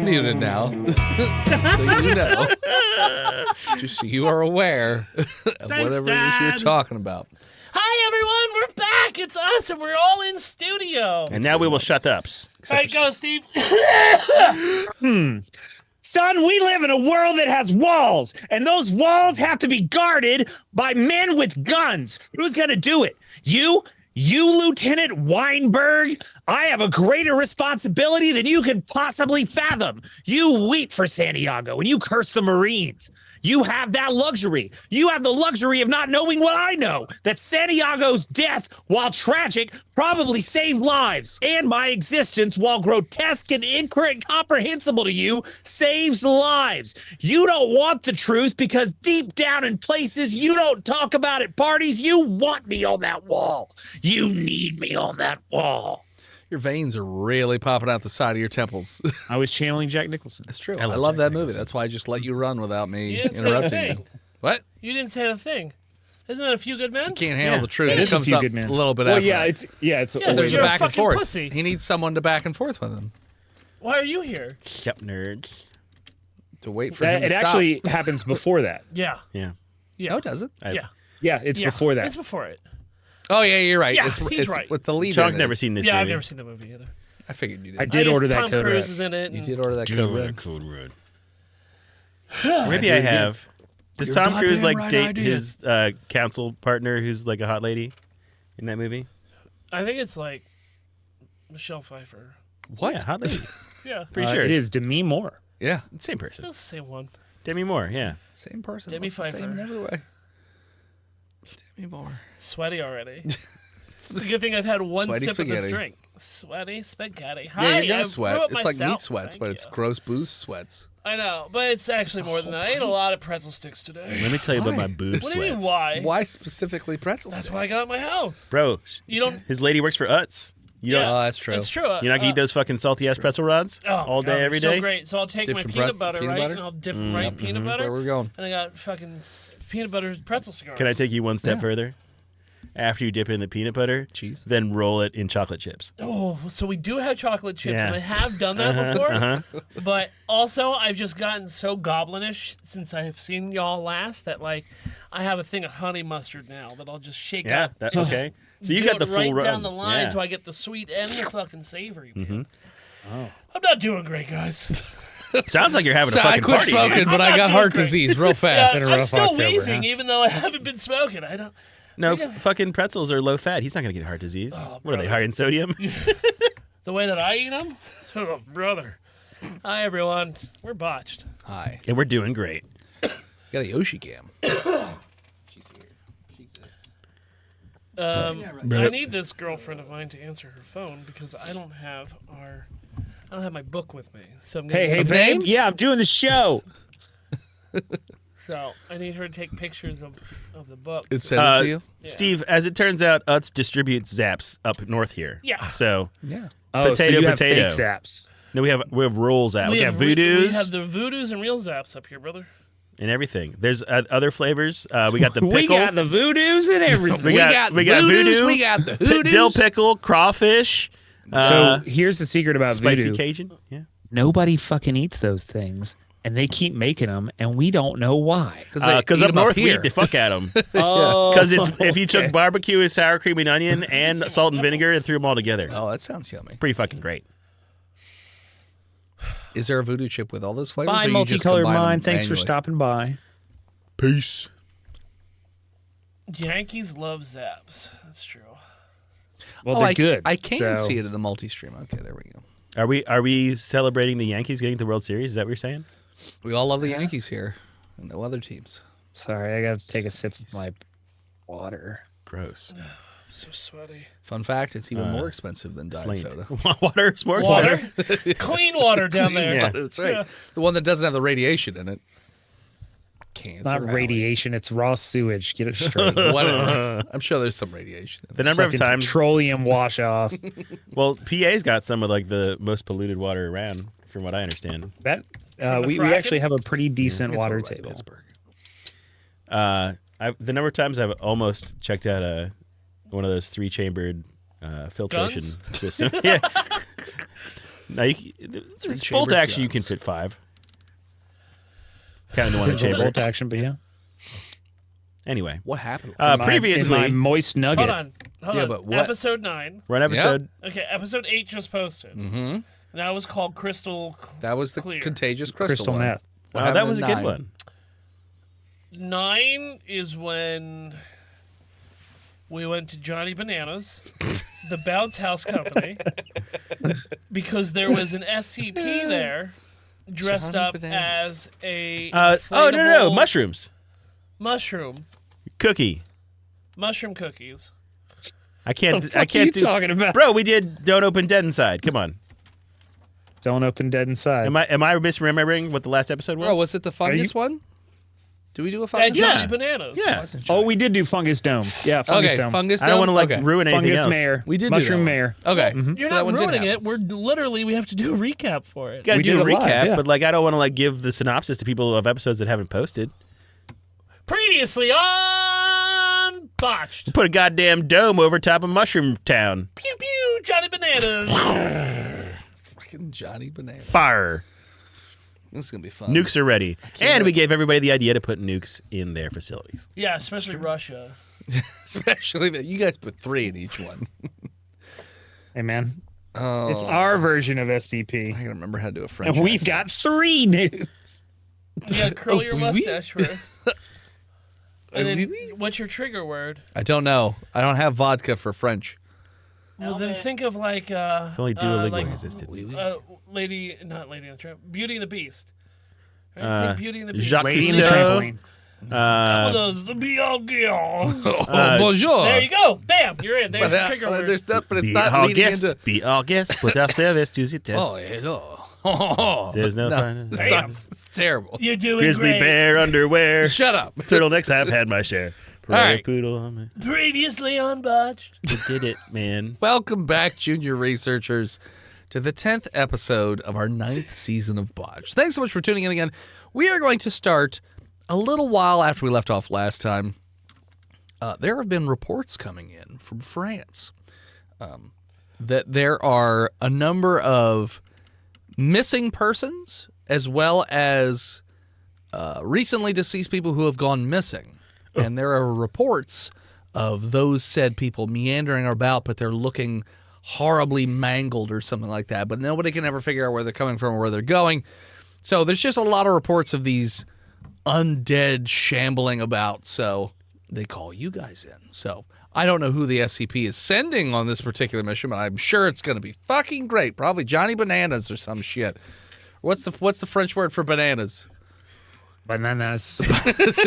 muted now. So you know. Just so you are aware of whatever it is you're talking about. Hi, everyone. We're back. It's us, and we're all in studio. And now we will shut the ups. All right, go, Steve. Son, we live in a world that has walls, and those walls have to be guarded by men with guns. Who's going to do it? You, Lieutenant Weinberg? I have a greater responsibility than you can possibly fathom. You weep for Santiago, and you curse the Marines. You have that luxury. You have the luxury of not knowing what I know, that Santiago's death, while tragic, probably saved lives. And my existence, while grotesque and incomprehensible to you, saves lives. You don't want the truth because deep down in places you don't talk about at parties, you want me on that wall. You need me on that wall. Your veins are really popping out the side of your temples. I was channeling Jack Nicholson. That's true. I love that movie. That's why I just let you run without me interrupting you. What? You didn't say a thing. Isn't that A Few Good Men? You can't handle the truth. It It is A comes Few up Good Men. a little bit Well, after. yeah, that. it's There's a you're a back and fucking forth. pussy. He needs someone to back and forth with him. Why are you here? Yep, nerds. To wait for him to it stop. actually happens before that. Yeah. Yeah. No, it doesn't. Yeah. Yeah, it's before that. It's before it. Oh, yeah, you're right. Yeah, it's he's right. with the lead. Chunk's in never it. seen this Yeah, movie. I've never seen the movie either. I figured you did. I did order that Tom Code Cruise Red. is in it. You and- did order that Code Red. Maybe I have. Does You're Tom Cruise goddamn like right, date I did. his council partner who's like a hot lady in that movie? I think it's like Michelle Pfeiffer. What? Yeah, hot lady. Yeah. Pretty sure. It is Demi Moore. Yeah. Same person. It's the same one. Demi Moore, yeah. Same person. Demi looks the same in Pfeiffer. every way. Demi Moore. Sweaty already. It's a good thing I've had one Sweaty sip of spaghetti. this drink. Sweaty spaghetti. Yeah, Hi, you're gonna I sweat. grew up It's like myself. meat sweats, Thank but it's you. gross booze sweats. I know, but it's actually more than that. I ate a lot of pretzel sticks today. Let me tell you about Why? my boob What do you mean, sweats. why? Why specifically pretzels? That's what I got at my house. Bro, You don't. his lady works for Utz. You don't, Oh, that's true. It's true. you're not going to eat those fucking salty-ass pretzel rods all God, day, they're every so day? great. So I'll take Dip my some peanut butter, peanut right? butter? And I'll dip them right in peanut That's butter. where we're going. And I got fucking peanut butter pretzel cigars. Can I take you one step Yeah. further? After you dip it in the peanut butter, Cheese. then roll it in chocolate chips. Oh, so we do have chocolate chips, Yeah. and I have done that before. But also, I've just gotten so goblinish since I've seen y'all last that like I have a thing of honey mustard now that I'll just shake Yeah, up. that, and okay. just So you do got it the full right run. down the line, Yeah. so I get the sweet and the fucking savory. Mhm. I'm not doing great, guys. Sounds like you're having a So I fucking quit party. smoking, dude. but I'm I not got doing heart great. disease real Yeah, fast. in a I'm rough still October, wheezing, huh? even though I haven't been smoking. I don't. No, fucking pretzels are low fat. He's not going to get heart disease. Oh, What are they, brother. high in sodium? The way that I eat them, oh brother. Hi everyone, we're botched. Hi. And we're doing great. Got a Yoshi cam. She's here. She exists. I need this girlfriend of mine to answer her phone because I don't have my book with me. So I'm gonna Hey, Of babe. names? Yeah, I'm doing the show. So I need her to take pictures of the book. It sent it to you? Yeah. Steve, as it turns out, Utz distributes Zaps up north here. Yeah. So, Yeah. Oh, so Potato, you have potato. fake zaps. no, we have rolls out. We got We Voodoos have the Voodoos and Real Zaps up here, brother. and everything. There's other flavors. We got the pickle. We got the voodoos and everything. We got Voodoos, voodoo. we got the hoodoos. Dill pickle, crawfish. So here's the secret about spicy voodoo. Cajun. Yeah. Nobody fucking eats those things, and they keep making them, and we don't know why. Because up north we eat the fuck out of them. Oh, Because it's if you took okay. barbecue with sour cream and onion and salt and vinegar and threw them all together. Oh, that sounds yummy. Pretty fucking great. Is there a voodoo chip with all those flavors? Bye, or you just multicolored combine them mind. Thanks for manually? stopping by. Peace. Yankees love Zaps. That's true. Well, Oh, they're I, good. I can so- see it in the multi-stream. Okay, there we go. Are we celebrating the Yankees getting the World Series? Is that what you're saying? We all love the Yankees here, and no other teams. Sorry, I got to take a sip of my water. Gross. So sweaty. Fun fact: it's even more expensive than diet Slain. soda. Water is more Water, clean water down there. Yeah. That's right. Yeah. The one that doesn't have the radiation in it. Cancer. It's not Alley. radiation. It's raw sewage. Get it straight. Whatever. I'm sure there's some radiation. The number of Fucking times. petroleum wash off. Well, PA's got some of like the most polluted water around, from what I understand. That From the we fracking? actually have a pretty decent It's water over by table. Pittsburgh. The number of times I've almost checked out one of those 3-chambered filtration Guns? system. Yeah. No, it's bolt chambered action. You can guns. fit 5. Kind of the one in It's a chamber. bolt action, but yeah. Anyway, What happened? previously, in my moist nugget. Hold on. Yeah, but what- Episode 9. we're on episode. Okay, episode 8 just posted. Mm-hmm. And that was called Crystal That was the Clear. contagious crystal, one. meth. What Oh, happened that in was a 9? good one. 9 is when we went to Johnny Bananas, the Bounce House Company, because there was an SCP there dressed Johnny up Bananas. as a No, inflatable mushrooms, mushroom cookies. I can't. What I are you can't do. talking about? Bro, we did. Don't open dead inside. Come on. Don't open dead inside. Am I misremembering what the last episode was? Bro, was it the fungus one? Do we do a At fungus? Johnny Yeah. Bananas. Yeah. Oh, we did do Fungus Dome. Yeah, Fungus Okay, Dome. fungus. I don't want to okay. ruin anything Fungus else. Mayor. We did do Mushroom that one. Mayor. Okay, You're so that not one did ruining happen. it. We have to do a recap for it. Got to We do a did it recap, live, yeah. but like I don't want to like give the synopsis to people of episodes that haven't posted. Previously on Botched. Put a goddamn dome over top of Mushroom Town. Pew pew, Johnny Bananas. Fucking Johnny Banana. Fire. This is gonna be fun. Nukes are ready, and we gave everybody the idea to put nukes in their facilities. Yeah, especially Russia. Especially that you guys put 3 in each one. Hey, man. Oh, It's our version of SCP. I gotta remember how to do a French. And we've accent. got 3 nukes. You gotta curl your oui, oui. mustache first. And Oui, then, oui. what's your trigger word? I don't know. I don't have vodka for French. Well, then think of like If only Duolingo like, existed. not Lady and the Tramp, Beauty and the Beast. Right? Think Beauty and the Beast. Jacques Lady in the Cousteau. trampoline. Some of those. Bonjour. There you go. Bam. You're in. There's the trigger word. There's not, but it's Be not our leading guest. into. Be our guest. Put our service to the test. Oh, hello. There's no fun. It sucks. It's terrible. You're doing Grizzly great. bear underwear. Shut up. Turtlenecks. I've had my share. All right. Poodle on me. Previously on Botched. We did it, man. Welcome back, junior researchers, to the 10th episode of our 9th season of Botched. Thanks so much for tuning in again. We are going to start a little while after we left off last time. There have been reports coming in from France that there are a number of missing persons as well as recently deceased people who have gone missing. And there are reports of those said people meandering about, but they're looking horribly mangled or something like that. But nobody can ever figure out where they're coming from or where they're going. So there's just a lot of reports of these undead shambling about. So they call you guys in. So I don't know who the SCP is sending on this particular mission, but I'm sure it's going to be fucking great. Probably Johnny Bananas or some shit. What's the French word for bananas? Bananas.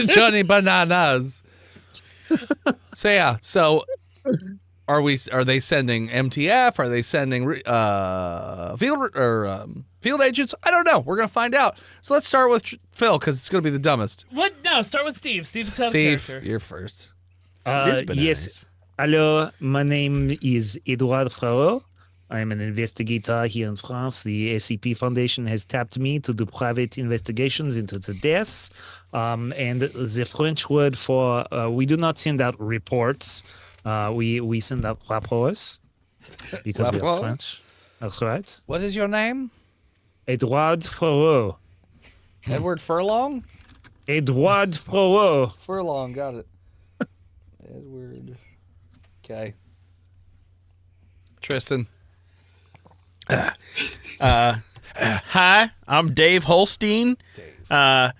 Johnny Bananas. So yeah. So are they sending MTF? Are they sending field agents? I don't know. We're gonna find out. So let's start with Phil because it's gonna be the dumbest. What? No, start with Steve. Steve's the Steve, character. you're first. Yes. Hello, my name is Edouard Frauot. I'm an investigator here in France. The SCP Foundation has tapped me to do private investigations into the deaths. And the French word for we do not send out reports. We send out rapports because we Rapport? are French. That's right. What is your name? Edouard Frauot. Edward Furlong? Edouard Frauot. Furlong, got it. Edward. Okay. Tristan. Hi, I'm Dave Holstein. Was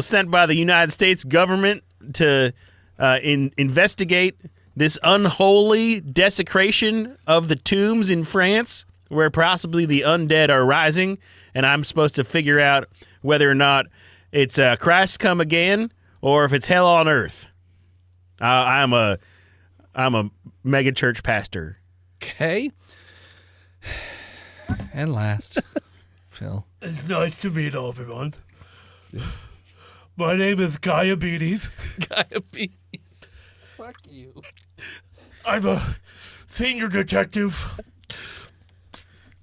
sent by the United States government to investigate this unholy desecration of the tombs in France, where possibly the undead are rising, and I'm supposed to figure out whether or not it's Christ come again or if it's hell on earth. I'm a mega church pastor. Okay. And last, Phil. It's nice to meet all everyone. My name is Diabetes. Diabetes. Fuck you. I'm a senior detective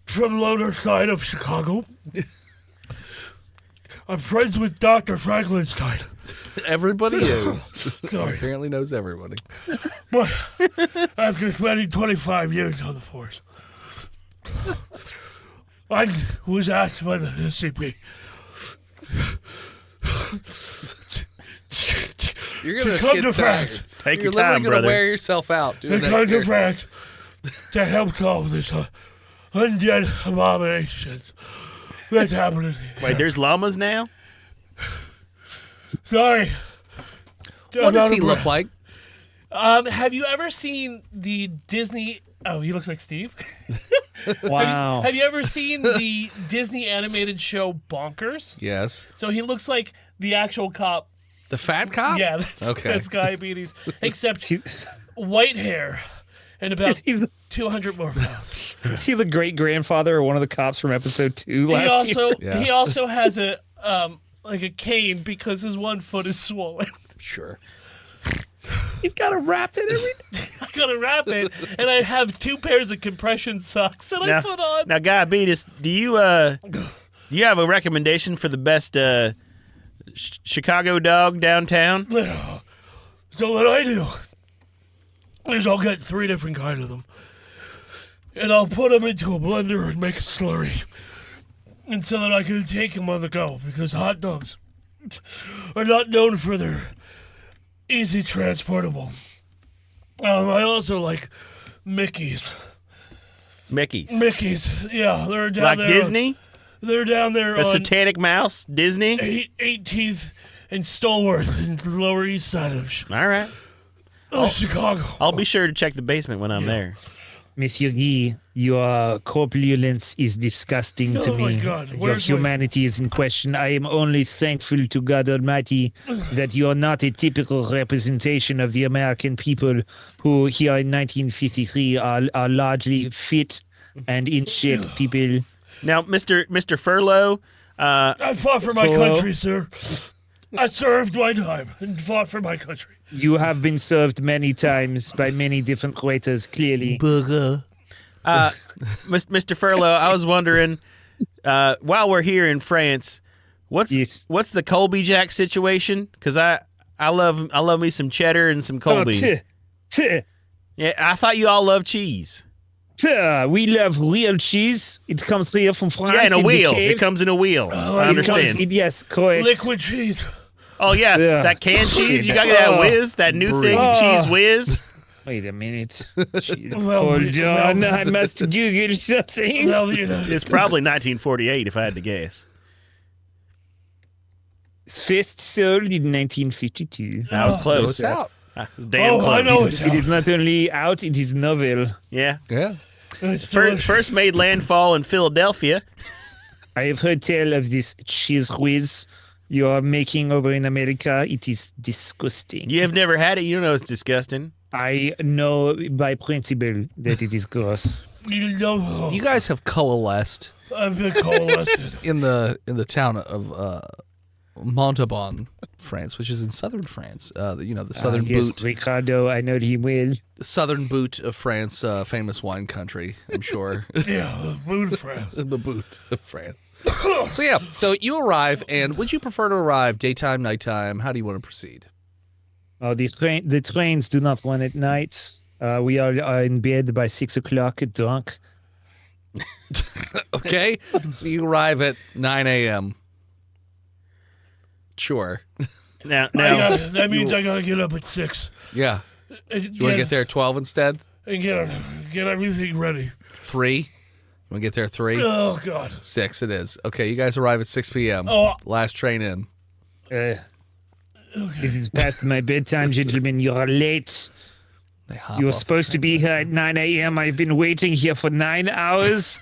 from Lower Side of Chicago. I'm friends with Dr. Frankenstein. Everybody is. Sorry. Apparently knows everybody. But after spending 25 years on the force, I was asked by the SCP. You're gonna come get to tired. France. Take You're your time, literally gonna brother. wear yourself out doing They that come to character. France to help solve this undead abomination that's happening. Wait, there's llamas now? Sorry. What does he look like? Have you ever seen the Disney? Oh, he looks like Steve. Wow. Have you ever seen the Disney animated show Bonkers? Yes. So he looks like the actual cop. The fat cop? Yeah, that's diabetes, except white hair and about Is he the, 200 more pounds. is he the great grandfather or one of the cops from episode 2 He last also year? Yeah. he also has a like a cane because his one foot is swollen. Sure. He's got to wrap it every I gotta wrap it, and I have 2 pairs of compression socks that I put on. Now, Diabetes, do you have a recommendation for the best Chicago dog downtown? So what I do is I'll get 3 different kinds of them, and I'll put them into a blender and make a slurry, and so that I can take them on the go, because hot dogs are not known for their easy transportable. I also like Mickeys. Mickey's. Yeah, they're down Like there. Disney? They're down there A on satanic mouse? Disney? 18th and Stallworth and the Lower East Side of All right. Chicago. I'll be sure to check the basement when I'm there. Monsieur Guy, your corpulence is disgusting to Oh my me. God, Your where's my- humanity is in question. I am only thankful to God Almighty that you are not a typical representation of the American people who here in 1953 are largely fit and in shape people. Now, Mr. Furlow, I fought for my Hello? country, sir. I served my time and fought for my country. You have been served many times by many different waiters, clearly. Booger. Mr. Furlow, I was wondering, while we're here in France, what's the Colby Jack situation? Because I love me some cheddar and some Colby. Yeah, I thought you all love cheese. We love real cheese. It comes here from France. Yeah, in a the wheel. It caves. comes in a wheel. I It comes- understand. yes, correct. Liquid cheese. Oh yeah, Yeah. that canned cheese. You got that whiz, that new thing, cheese whiz. Wait a minute. Well, Hold on. well- I must Google something. Well, you know, It's probably 1948 if I had to guess. It's first sold in 1952. That was So close. it's out. That was damn close. I know it's It is out. not only out, it is novel. Yeah. Yeah. It's First made landfall in Philadelphia. I have heard tell of this cheese whiz you are making over in America. It is disgusting. You have never had it. You don't know it's disgusting. I know by principle that it is gross. You know, You guys have coalesced I've been coalesced. in the town of Montauban, France, which is in southern France. The southern yes, boot, Ricardo, I know he will. the southern boot of France, famous wine country. I'm sure. Yeah, the moon friend. The boot of France. So yeah, so you arrive, and would you prefer to arrive daytime, nighttime? How do you want to proceed? Oh, the trains do not run at night. We are in bed by 6 o'clock, drunk. Okay, so you arrive at 9 a.m. Sure. Now, That means I gotta get up at 6. Yeah. And You want to get there at 12 instead? and get everything ready. 3? You want to get there at 3? Oh God. 6 it is. Okay, you guys arrive at 6 p.m. Oh. Last train in. It is past my bedtime, gentlemen. You are late. They hop You were off the supposed to train. be here at 9 a.m. I've been waiting here for 9 hours.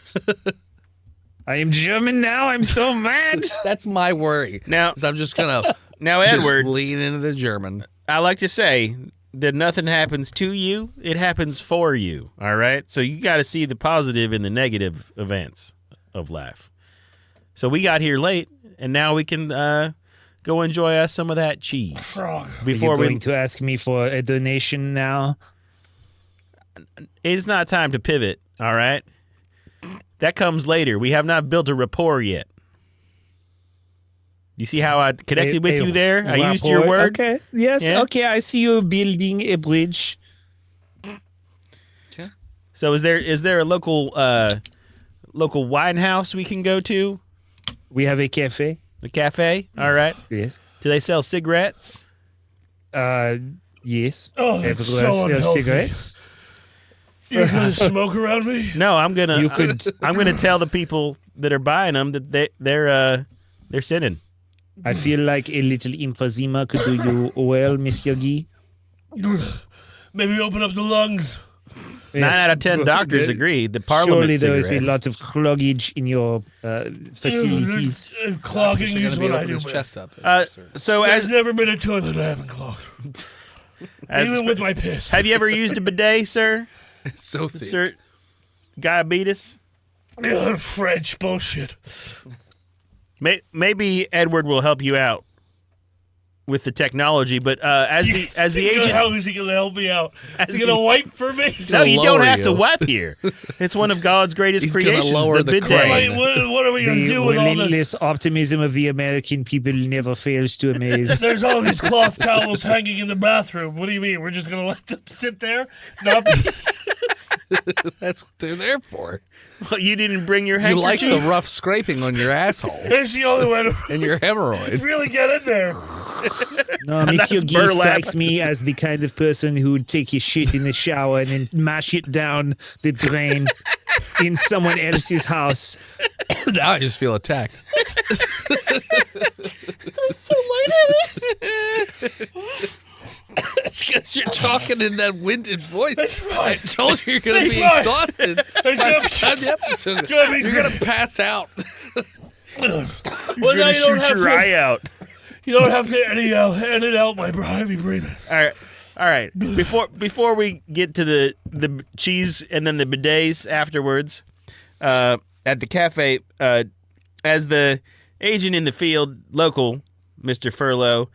I am German now. I'm so mad. That's my worry. Now, Is I'm just going to Edward, lean into the German. I like to say that nothing happens to you; it happens for you. All right, so you got to see the positive in the negative events of life. So we got here late, and now we can go enjoy us some of that cheese Frog. before You're we. going to ask me for a donation now. It's not time to pivot. All right, that comes later. We have not built a rapport yet. You see how I connected with you there? I used your rapport. word. Okay. Yes. Yeah. Okay. I see you building a bridge. So is there a local local wine house we can go to? We have a cafe. The cafe? All right. Yes. Do they sell cigarettes? Yes. Oh, that's Everywhere so sells unhealthy. cigarettes. You're gonna smoke around me? No, I'm gonna. You could- I'm gonna tell the people that are buying them that they're sinning. I feel like a little emphysema could do you well, Monsieur Guy. Maybe open up the lungs. 9 out of 10 doctors agree. The Parliament Surely there is cigarettes. a lot of cloggage in your facilities. Clogging You're is going to be what I opening do. his Man. chest up. So There's as, never been a toilet I haven't clogged. Even with my piss. have you ever used a bidet, sir? It's so thick. Sir, diabetes? French bullshit. Maybe Edward will help you out with the technology, but as the agent, How is he gonna help me out? As Is he gonna the- wipe for me? no, you don't lower have to you. wipe here. It's one of God's greatest He's gonna creations, lower the bidet. crane. Wait, what are we gonna The do with all this? relentless optimism of the American people never fails to amaze. There's all these cloth towels hanging in the bathroom. What do you mean? We're just gonna let them sit there? Not That's what they're there for. Well, you didn't bring your You like handkerchief. the rough scraping on your asshole It's the only way to and your hemorrhoid. really get in there. No, Monsieur Guy burlap. strikes me as the kind of person who would take his shit in the shower and then mash it down the drain in someone else's house. Now I just feel attacked. It's because you're talking in that winded voice. I told you you're going to be right. exhausted by the time the episode. Gotta be You're going to pass out. Well, You're now gonna you don't shoot have your to. eye out. You don't have to edit out my heavy breathing. All right. Before we get to the cheese and then the bidets afterwards, at the cafe, as the agent in the field, local Mr. Furlow,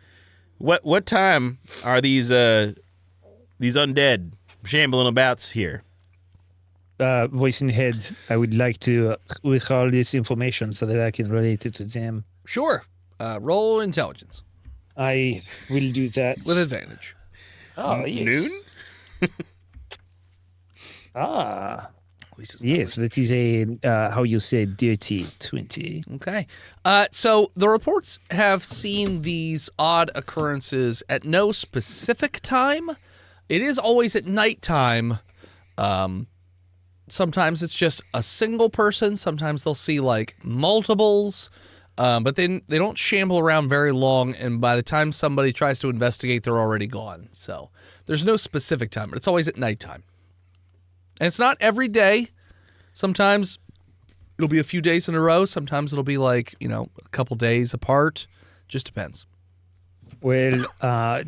what time are these undead shambling abouts here? Voice in head, I would like to recall this information so that I can relate it to them. Sure. Roll intelligence I will do that. with advantage. Oh, yes. Noon? Ah, At least it's yes, that is a, how you say, dirty 20. Okay. So the reports have seen these odd occurrences at no specific time. It is always at nighttime. Sometimes it's just a single person. Sometimes they'll see like multiples. But then they don't shamble around very long. And by the time somebody tries to investigate, they're already gone. So there's no specific time, but it's always at nighttime. And it's not every day. Sometimes it'll be a few days in a row. Sometimes it'll be like, a couple days apart. Just depends. Well,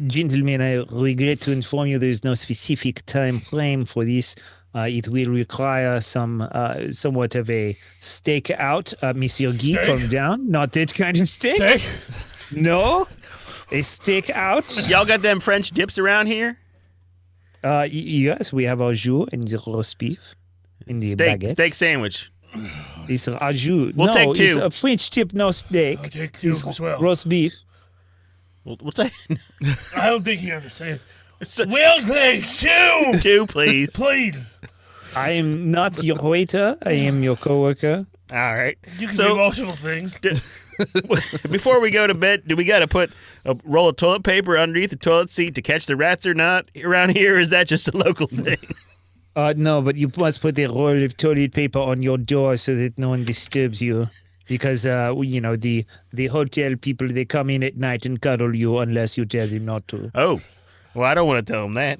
gentlemen, I regret to inform you there is no specific time frame for this. It will require somewhat of a stakeout. Monsieur Guy, Steak? calm down. Not that kind of steak. Steak? No, a stakeout. Y'all got them French dips around here? Yes, we have au jus and the roast beef in the baguette. Steak sandwich. It's au jus. We'll no, take it's two. a French tip, no steak. I'll take two It's as well. roast beef. We'll take I don't think he understands. So- We'll take two! two, please. Please. I am not your waiter. I am your coworker. All right. You can So- do emotional things. Before we go to bed, do we got to put a roll of toilet paper underneath the toilet seat to catch the rats or not around here? Or is that just a local thing? No, but you must put a roll of toilet paper on your door so that no one disturbs you. Because, the hotel people, they come in at night and cuddle you unless you tell them not to. Oh, well, I don't want to tell them that.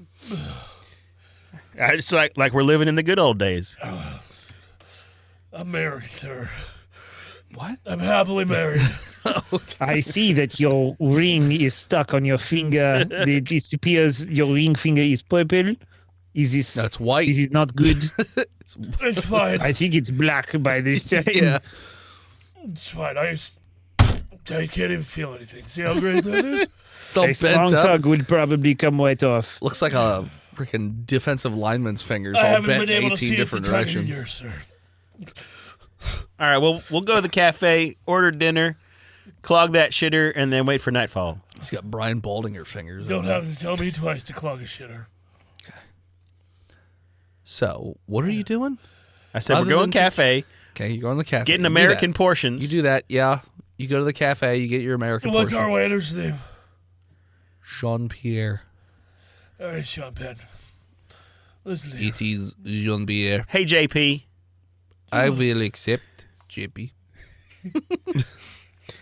It's like we're living in the good old days. I'm married, sir. What? I'm happily married. I see that your ring is stuck on your finger. It disappears. Your ring finger is purple. Is this... That's white. This is not good. It's fine. I think it's black by this time. Yeah. It's fine. I can't even feel anything. See how great that is? It's all A strong bent up. tug will probably come right off. Looks like a freaking defensive lineman's fingers I all haven't bent been in able to 18 see it different for 10 directions. years, sir. All right, well, we'll go to the cafe, order dinner, clog that shitter, and then wait for nightfall. He's got Brian Baldinger fingers. Don't on have it. to tell me twice to clog a shitter. So, what are you doing? I said, Other we're going than cafe, Okay, you go in the cafe. Getting You do American that. portions. You do that, yeah. You go to the cafe, you get your American What's portions. our waiter's name? Jean-Pierre. All right, Sean Penn. Listen to It is Jean-Pierre. Hey, JP. I will accept, JP.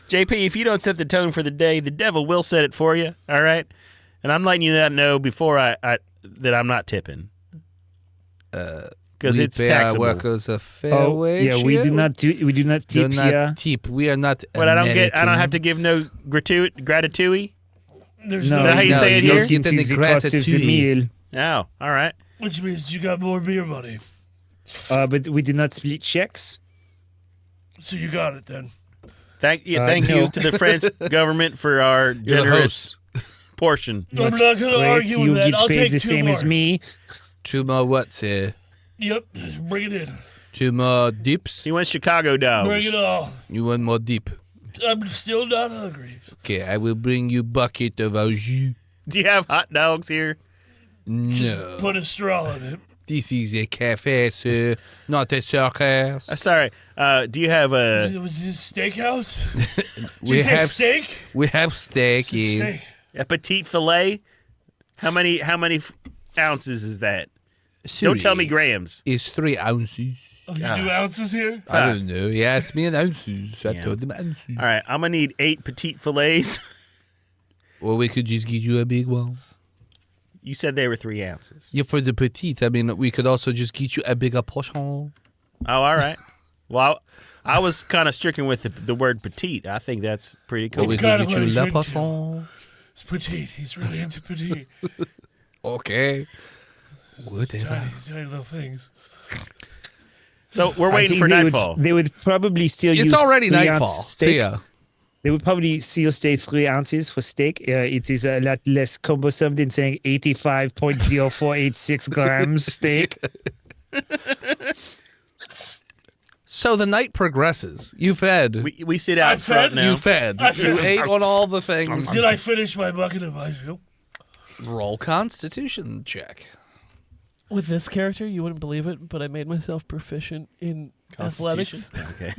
JP, if you don't set the tone for the day, the devil will set it for you. All right, and I'm letting you know before I that I'm not tipping. Because We it's pay our taxable. workers a fair wage. yeah, we here. do not tip Do not here. tip. We are not. But I don't have to give Americans. no gratitude. There's No, Is that how you no, say it you here? don't get any the cost of the gratitude. meal. Oh, all right. Which means you got more beer money. But we do not split checks. So you got it then. Thank you No. to the French government for our You're the generous portion. I'm not going to Great, argue you with that. get I'll paid take the two same more. as me. 2 more what, sir? Yep, bring it in. 2 more dips? He went Chicago dogs. Bring it all. You want more dip? I'm still not hungry. Okay, I will bring you bucket of our jus. Do you have hot dogs here? No. Put a straw in it. This is a cafe, sir, not a circus. Sorry. Do you have a Was this steakhouse? Did We you say have steak? We have steak, yes. Steak. petite fillet? How many ounces is that? Don't tell me grams. It's 3 ounces. Oh, you do ounces here? I don't know. He asked me in ounces. I Yeah. told him ounces. All right, I'm gonna need 8 petite fillets. Or we could just give you a big one. You said they were 3 ounces. Yeah, for the petite. I mean, we could also just get you a bigger portion. Oh, all right. Well, I was kind of stricken with the word petite. I think that's pretty Or cool. we kind could of get what you he's la into. portion. It's petite. He's really into petite. Okay. Whatever. Tiny little things. So we're I waiting think for they nightfall. They would probably still use It's already 3 ounce nightfall. steak. See ya. They would probably still say 3 ounces for steak. It is a lot less cumbersome than saying 85.0486 grams steak. So the night progresses. You fed. We sit out I front fed now. You fed. I You fed. ate on all the things. Did I finish my bucket of ice cream? Roll Constitution check. With this character, you wouldn't believe it, but I made myself proficient in athletics. Okay.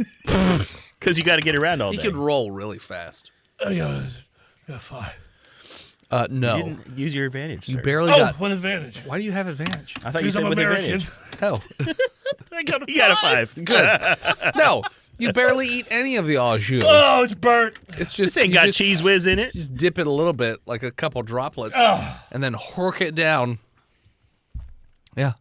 Because you got to get around all He day. could roll really fast. I got 5. You No. didn't use your advantage. You sir. barely Oh, got. what advantage? Why do you have advantage? I thought you Because said I'm with American. advantage. Hell. I got a You got a 5. 5. Good. No. You barely eat any of the au jus. Oh, it's burnt. It's just This ain't you got just, cheese whiz in it. Just dip it a little bit, like a couple droplets, Oh. and then hork it down. Yeah.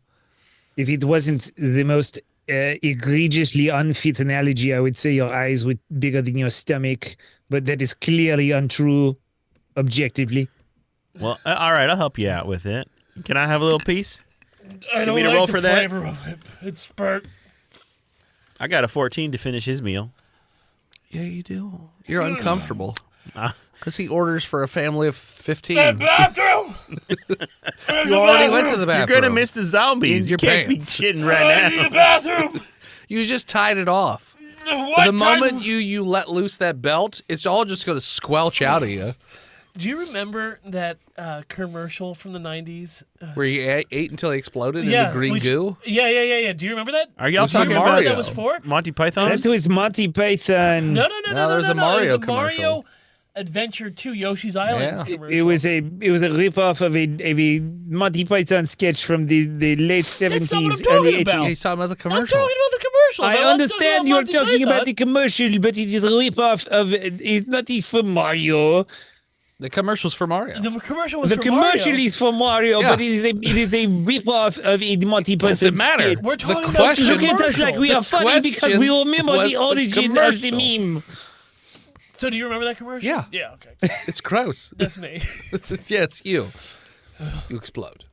If it wasn't the most egregiously unfit analogy, I would say your eyes were bigger than your stomach, but that is clearly untrue objectively. Well, all right, I'll help you out with it. Can I have a little piece? I don't me to like roll the for that? flavor of it. It's burnt. I got a 14 to finish his meal. Yeah, you do. You're uncomfortable. Ah. Because he orders for a family of 15. That bathroom! You already went to the You're bathroom. gonna miss the zombies. In You your can't pants. be shitting I right need now. a bathroom! You just tied it off. What The time- moment you let loose that belt, it's all just going to squelch out of you. Do you remember that commercial from the 90s? Where he ate until he exploded Yeah, into green which- goo. Yeah. Do you remember that? Are y'all It's talking like about Mario. What that was for? Monty Python? That was Monty Python. No. No, there was a It was Mario a Mario commercial. Adventure 2 Yoshi's Island Yeah. commercial. It was a ripoff of a Monty Python sketch from the late That's not what I'm 70s, talking early about. 80s. He's talking about the I'm commercial. talking about the commercial. I I'm understand you're Monty talking about the Python. commercial, but it is a ripoff of it's not for Mario. The commercial's for Mario. The commercial was The for commercial Mario. is for Mario, Yeah. but it is a ripoff of a Monty Python. Doesn't matter. sketch. We're The talking about question- Look at us like we The are funny because we remember question the was the origin of the commercial. meme. So do you remember that commercial? Yeah. Yeah, okay. It's gross. That's me. Yeah, it's you. You explode.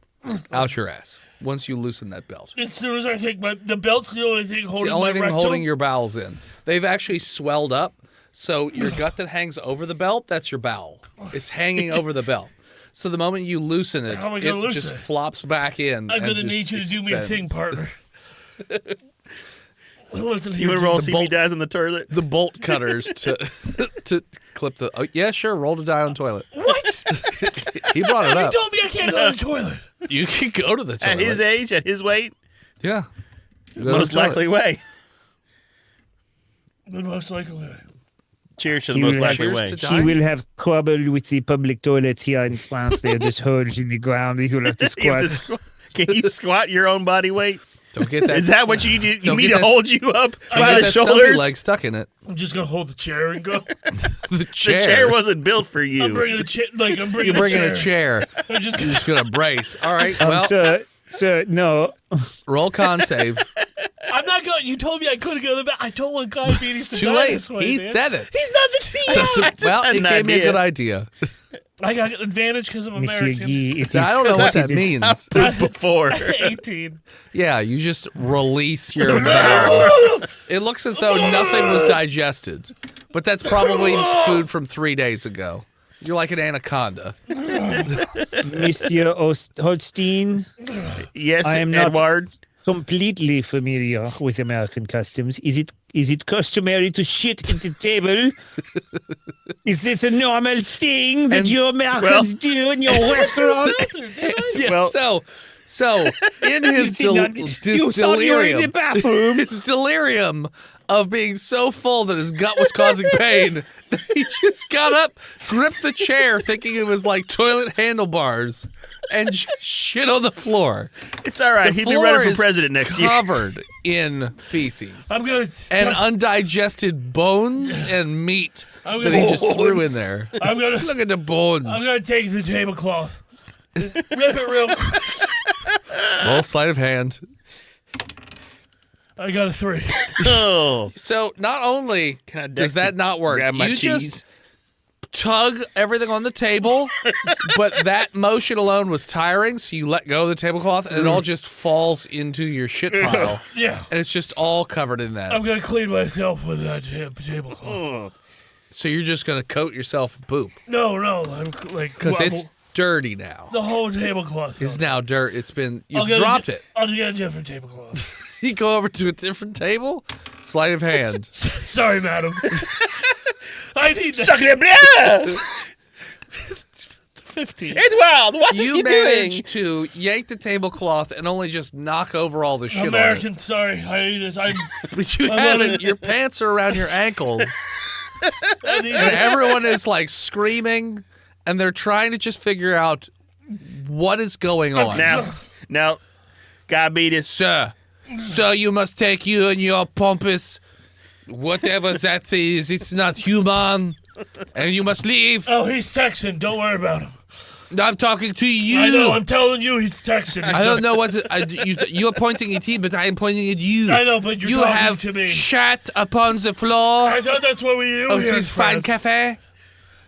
Out your ass. Once you loosen that belt. As soon as I take the belt's the only thing It's holding the only my thing rectum. holding your bowels in. They've actually swelled up, so your gut that hangs over the belt, that's your bowel. It's hanging over the belt. So the moment you loosen it, How am I it gonna loosen just it? flops back in. I'm and gonna just need you to do me a thing, expands. partner. Listen You here, would roll dude. see if he dies in the toilet. The bolt cutters to clip the. Oh yeah, sure. Roll to die on toilet. What? He brought it You up. told me I can't go to the toilet. You can go to the toilet. At his age, at his weight, Yeah. You go to most the toilet. likely way. The most likely. Cheers to the He most will likely cheers way. to He will have trouble with the public toilets here in France. They're just holes in the ground. He will have to You have squat. to Can you squat your own body weight? Don't get that. Is that what you need? You Don't need get to that- hold you up Don't by get the that stumpy shoulders? leg stuck in it. I'm just gonna hold the chair and go. The The chair. chair wasn't built for I'm you. bringing a chair. Like I'm You're bringing bringing a a chair. chair. I'm just. You're just gonna brace. All right. Well, Sir, no. roll con save. I'm not going. You told me I couldn't go to the back. I don't want diabetes to Too die late. this way, He man. said it. He's not the So- team. so- just well, had it an gave me a idea. good idea. I got an advantage because I'm Monsieur American. Guy, it is I don't know what that considered- means. I've pooped before. 18. Yeah, you just release your bowels. It looks as though nothing was digested, but that's probably food from 3 days ago. You're like an anaconda. Monsieur Holstein, Yes, I am not- Edward. completely familiar with American customs. Is it customary to shit at the table? Is this a normal thing that And- you Americans do in your restaurants? Yeah, Well- so in his, You did not- you thought you were in the delirium, bathroom. his delirium of being so full that his gut was causing pain, that he just got up, gripped the chair, thinking it was like toilet handlebars, and just shit on the floor. It's all right. The He'd be floor running for is president next year. Covered in feces. I'm gonna. And undigested bones and meat I'm that gonna- he just threw in there. I'm gonna. Look at the bones. I'm gonna take the tablecloth. Rip it real quick. Roll sleight of hand. I got a 3. Oh, So not only Can I does dex that to not work, grab my you cheese? just tug everything on the table, but that motion alone was tiring, so you let go of the tablecloth and it all just falls into your shit pile. Yeah. And it's just all covered in that. I'm gonna clean myself with that tablecloth. Oh. So you're just going to coat yourself in poop No, I'm like because it's dirty now. the whole tablecloth. It's now dirt. It's been, I'll you've get a dropped di- it. I'll get a different tablecloth. You go over to a different table, sleight of hand. Sorry, madam. I need that. Suck it up. 15. Edward, what is You he manage doing? to yank the tablecloth and only just knock over all the shit American, sorry. I need this. I on it. But you I'm haven't. on- Your pants are around your ankles, need and this. everyone is like screaming, and they're trying to just figure out what is going on. Now, diabetes. Sir, you must take you and your pompous, whatever that is. It's not human, and you must leave. Oh, he's Texan. Don't worry about him. I'm talking to you. I know. I'm telling you, he's Texan. I don't know what you're pointing at him, but I am pointing at you. I know, but you're You talking have to me. shat upon the floor I thought that's what we do of here this in fine France. cafe.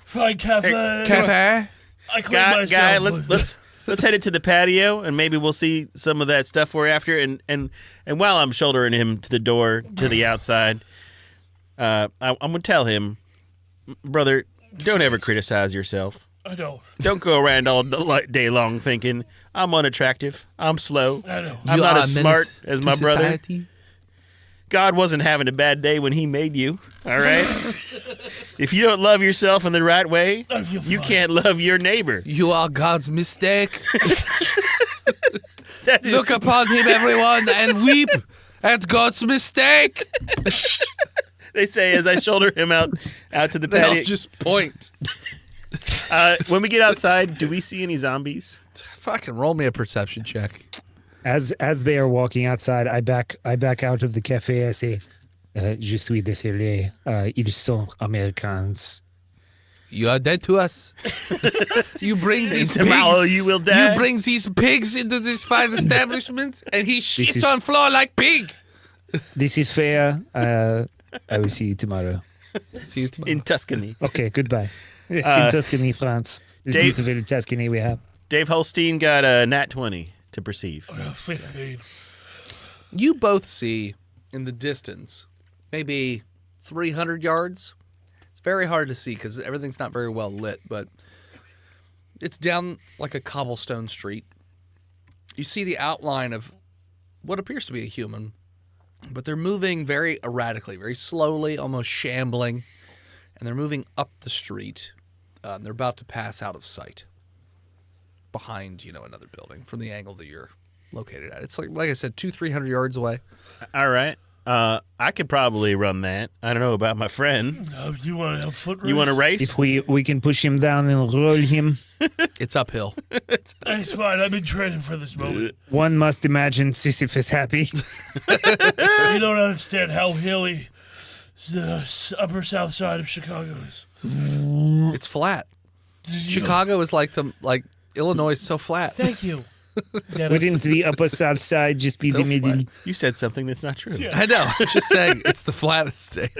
Fine cafe. Cafe. I clean myself. Guy, let's head it to the patio and maybe we'll see some of that stuff we're after. And while I'm shouldering him to the door to the outside, I'm gonna tell him, brother, don't ever criticize yourself. I know. Don't go around all day long thinking I'm unattractive, I'm slow, I know. I'm You not are as a smart menace as to my brother. society. God wasn't having a bad day when he made you, all right? If you don't love yourself in the right way, I feel you fine. can't love your neighbor. You are God's mistake. That is- Look upon him, everyone, and weep at God's mistake. they say as I shoulder him out to the They'll patio. just point. When we get outside, do we see any zombies? Fucking roll me a perception check. As they are walking outside, I back out of the cafe. I say, "Je suis désolé. Ils sont américains." You are dead to us. You bring these Tomorrow pigs. you will die. You bring these pigs into this fine establishment, and he shits is- on floor like pig. This is fair. I will see you tomorrow. See you tomorrow. in Tuscany. Okay, goodbye. It's in Tuscany, France. This Dave- beautiful Tuscany we have. Dave Holstein got a nat 20 to perceive. I got 15. You both see in the distance, maybe 300 yards. It's very hard to see because everything's not very well lit, but it's down like a cobblestone street. You see the outline of what appears to be a human, but they're moving very erratically, very slowly, almost shambling, and they're moving up the street. They're about to pass out of sight behind, another building from the angle that you're located at. It's like I said, 200-300 yards away. All right. I could probably run that. I don't know about my friend. You want to have foot race? You want to race? If we can push him down and roll him, It's uphill. That's fine. I've been training for this moment. one must imagine Sisyphus happy. You don't understand how hilly the upper south side of Chicago is. It's flat. Chicago is like Illinois is so flat. Thank you, Dennis. Wouldn't the upper south side just be So the middle? flat. You said something that's not true. Yeah. I know. I'm just saying it's the flattest state.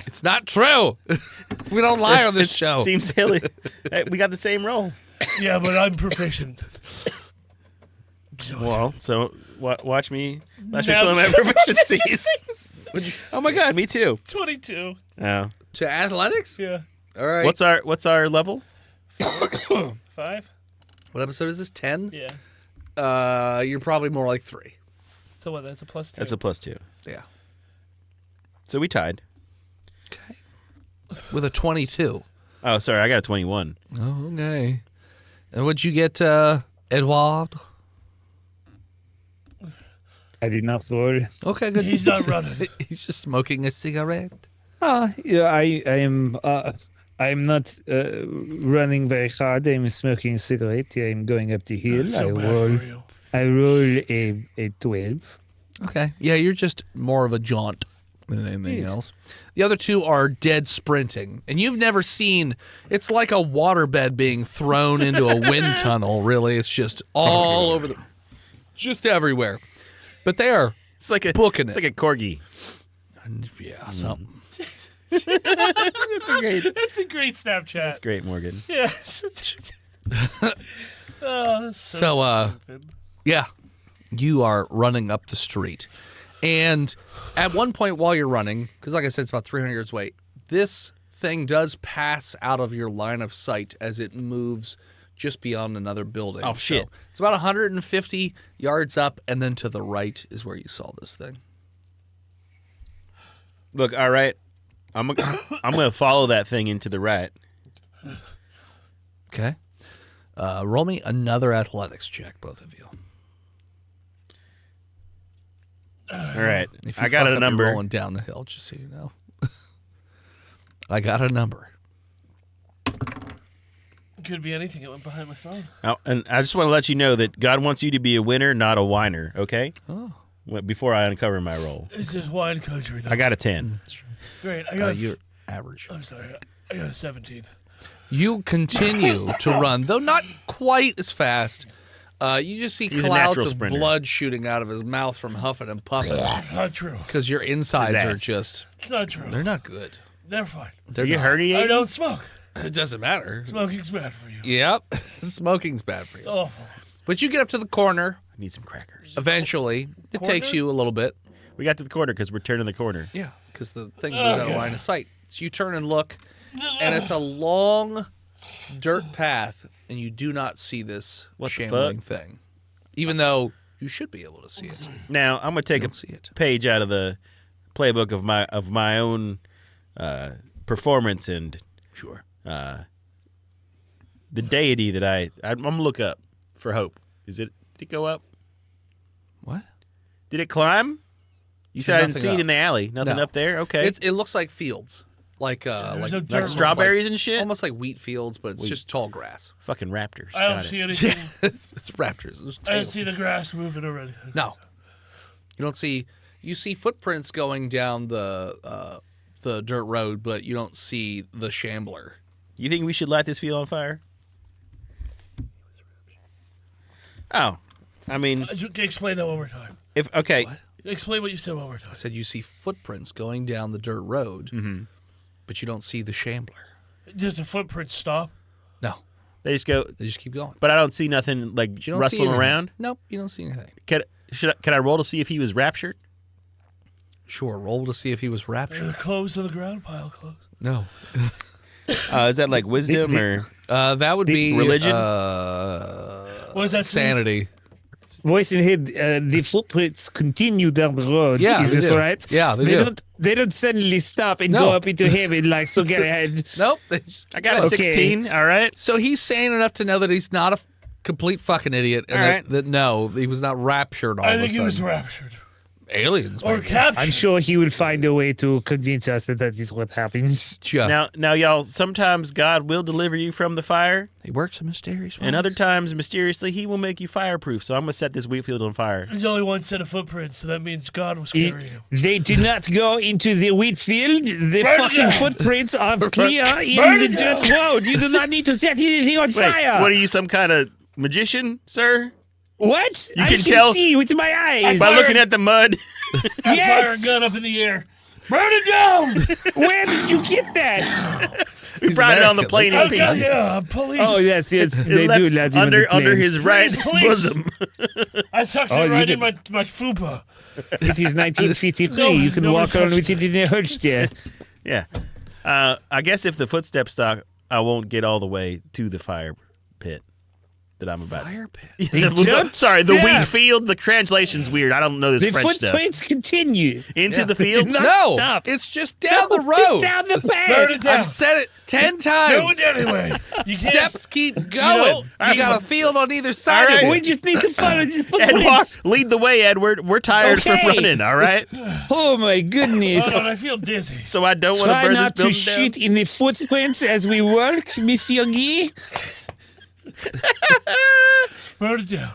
It's not true. We don't lie on this show. Seems silly. Hey, we got the same role. Yeah, but I'm proficient. Well, so watch me Now- fill in my proficiencies. Oh my god, me too. 22. Oh. To athletics? Yeah. All right. What's our level? 5? What episode is this? 10? Yeah. You're probably more like 3. So what? That's a +2. That's a +2. Yeah. So we tied. Okay. With a 22. Oh, sorry, I got a 21. Oh, okay. And what'd you get, Edward? I did not roll. Okay, good. He's not running. He's just smoking a cigarette. Yeah, I am. I am not running very hard. I'm smoking a cigarette. I'm going up the hill. So bad for you. I roll a 12. Okay. Yeah, you're just more of a jaunt than anything else. The other two are dead sprinting. And you've never seen, it's like a waterbed being thrown into a wind tunnel, really. It's just all over the, just everywhere. But they are It's like a booking It's it. like a corgi. Yeah, something. That's a great. That's a great Snapchat. That's great, Morgan. Yeah. Oh, that's so stupid. Yeah, you are running up the street. And at one point while you're running, because like I said, it's about 300 yards away, this thing does pass out of your line of sight as it moves just beyond another building. Oh, shit. So it's about 150 yards up, and then to the right is where you saw this thing. Look, all right. I'm gonna follow that thing into the right. Okay. Roll me another athletics check, both of you. All right. If you I got fuck a up, number. You're rolling down the hill, just so you know. I got a number. Could be anything. It went behind my phone. Oh, and I just want to let you know that God wants you to be a winner, not a whiner. Okay. Oh. Before I uncover my role, It's just wine country. Though. I got a 10. Great. I got. You're average. I'm sorry. I got a 17. You continue to run, though not quite as fast. You just see He's a clouds natural of sprinter. blood shooting out of his mouth from huffing and puffing It's not true. because your insides It's his are ass. just, It's not true. they're not good. They're fine. They're Are you not. hurting? I don't smoke. It doesn't matter. Smoking's bad for you. Yep. Smoking's bad for It's you. awful. But you get up to the corner I need some crackers. eventually. It takes Corner? you a little bit. We got to the corner because we're turning the corner. Yeah, because the thing goes out of Okay. line of sight. So you turn and look, and it's a long dirt path, and you do not see this What the shambling thing. Even though you should be able to see it. Now I'm gonna take a Don't see it. page out of the playbook of my own performance and Sure. the deity that I'm gonna look up for hope. Did it go up? What? Did it climb? You said I didn't nothing see it up. in the alley. Nothing No. up there. Okay. It looks like fields. Like there's a dirt like road. strawberries and shit. almost like wheat fields, but it's just tall grass. Fucking raptors. I don't Got it. see anything. It's raptors. There's I don't tails. see the grass moving or anything. No, you don't see. You see footprints going down the dirt road, but you don't see the shambler. You think we should light this field on fire? Oh, I mean, Explain that one more time. if okay, What? Explain what you said one more time. I said you see footprints going down the dirt road, but you don't see the shambler. Does the footprint stop? No, they just go. they just keep going. But I don't see nothing like You don't see rustling anything. around. Nope, you don't see anything. Can I roll to see if he was raptured? Sure, roll to see if he was The raptured. clothes on the ground, pile clothes. No, Is that like wisdom or? that would be Religion? What does that say? sanity. Voice in head. The footprints continue down the road. Yeah, is they this do. right? Yeah, they do. They don't suddenly stop and No. go up into heaven like so. Get ahead. Nope. They just I got a Okay. 16. All right. So he's sane enough to know that he's not complete fucking idiot, and All right. that no, he was not raptured all I of a think he was sudden. raptured. Aliens. Or maybe. captured. I'm sure he will find a way to convince us that is what happens. Yeah. Now, y'all. Sometimes God will deliver you from the fire, He works in mysterious ways. and other times, mysteriously, He will make you fireproof. So I'm gonna set this wheat field on fire. There's only one set of footprints, so that means God was carrying him. They do not go into the wheat field. The Burn it fucking down. footprints are clear in Burn the it dirt down. road. You do not need to set anything on Wait, fire. what are you, some kind of magician, sir? What? You I can tell- see with my eyes. By Fire- looking at the mud. Fire a Yes. gun up in the air. Burn it down! Where did you get that? We He's brought it on the American. plane in Oh, pieces. God, yeah, police. Oh yes, yes, It they left do. Let him in the under planes. his right Please. bosom. I tucked Oh, it you right did- in my fupa. It is 1953. No, you can no one walk on touched with it in a holster. Yeah. I guess if the footsteps stop, I won't get all the way to the fire pit that I'm about. Fire pit. Sorry, the Yeah. wheat field. The translation's weird. I don't know this The French stuff. footprints continue. Into Yeah. the field. No. No, Stop. it's just down the It's road. down the Burn path. it down. I've said it 10 Do times. it anyway. You can't. Steps keep going. know, You got a field on either side All of right. We it. just need to follow the Edward, footprints. lead the way, Edward. We're tired from Okay. running. All right. Oh my goodness. Hold on, I feel dizzy. So I don't want to Try burn this not to building down. shit in the footprints as we work, Monsieur Guy. Burn it down.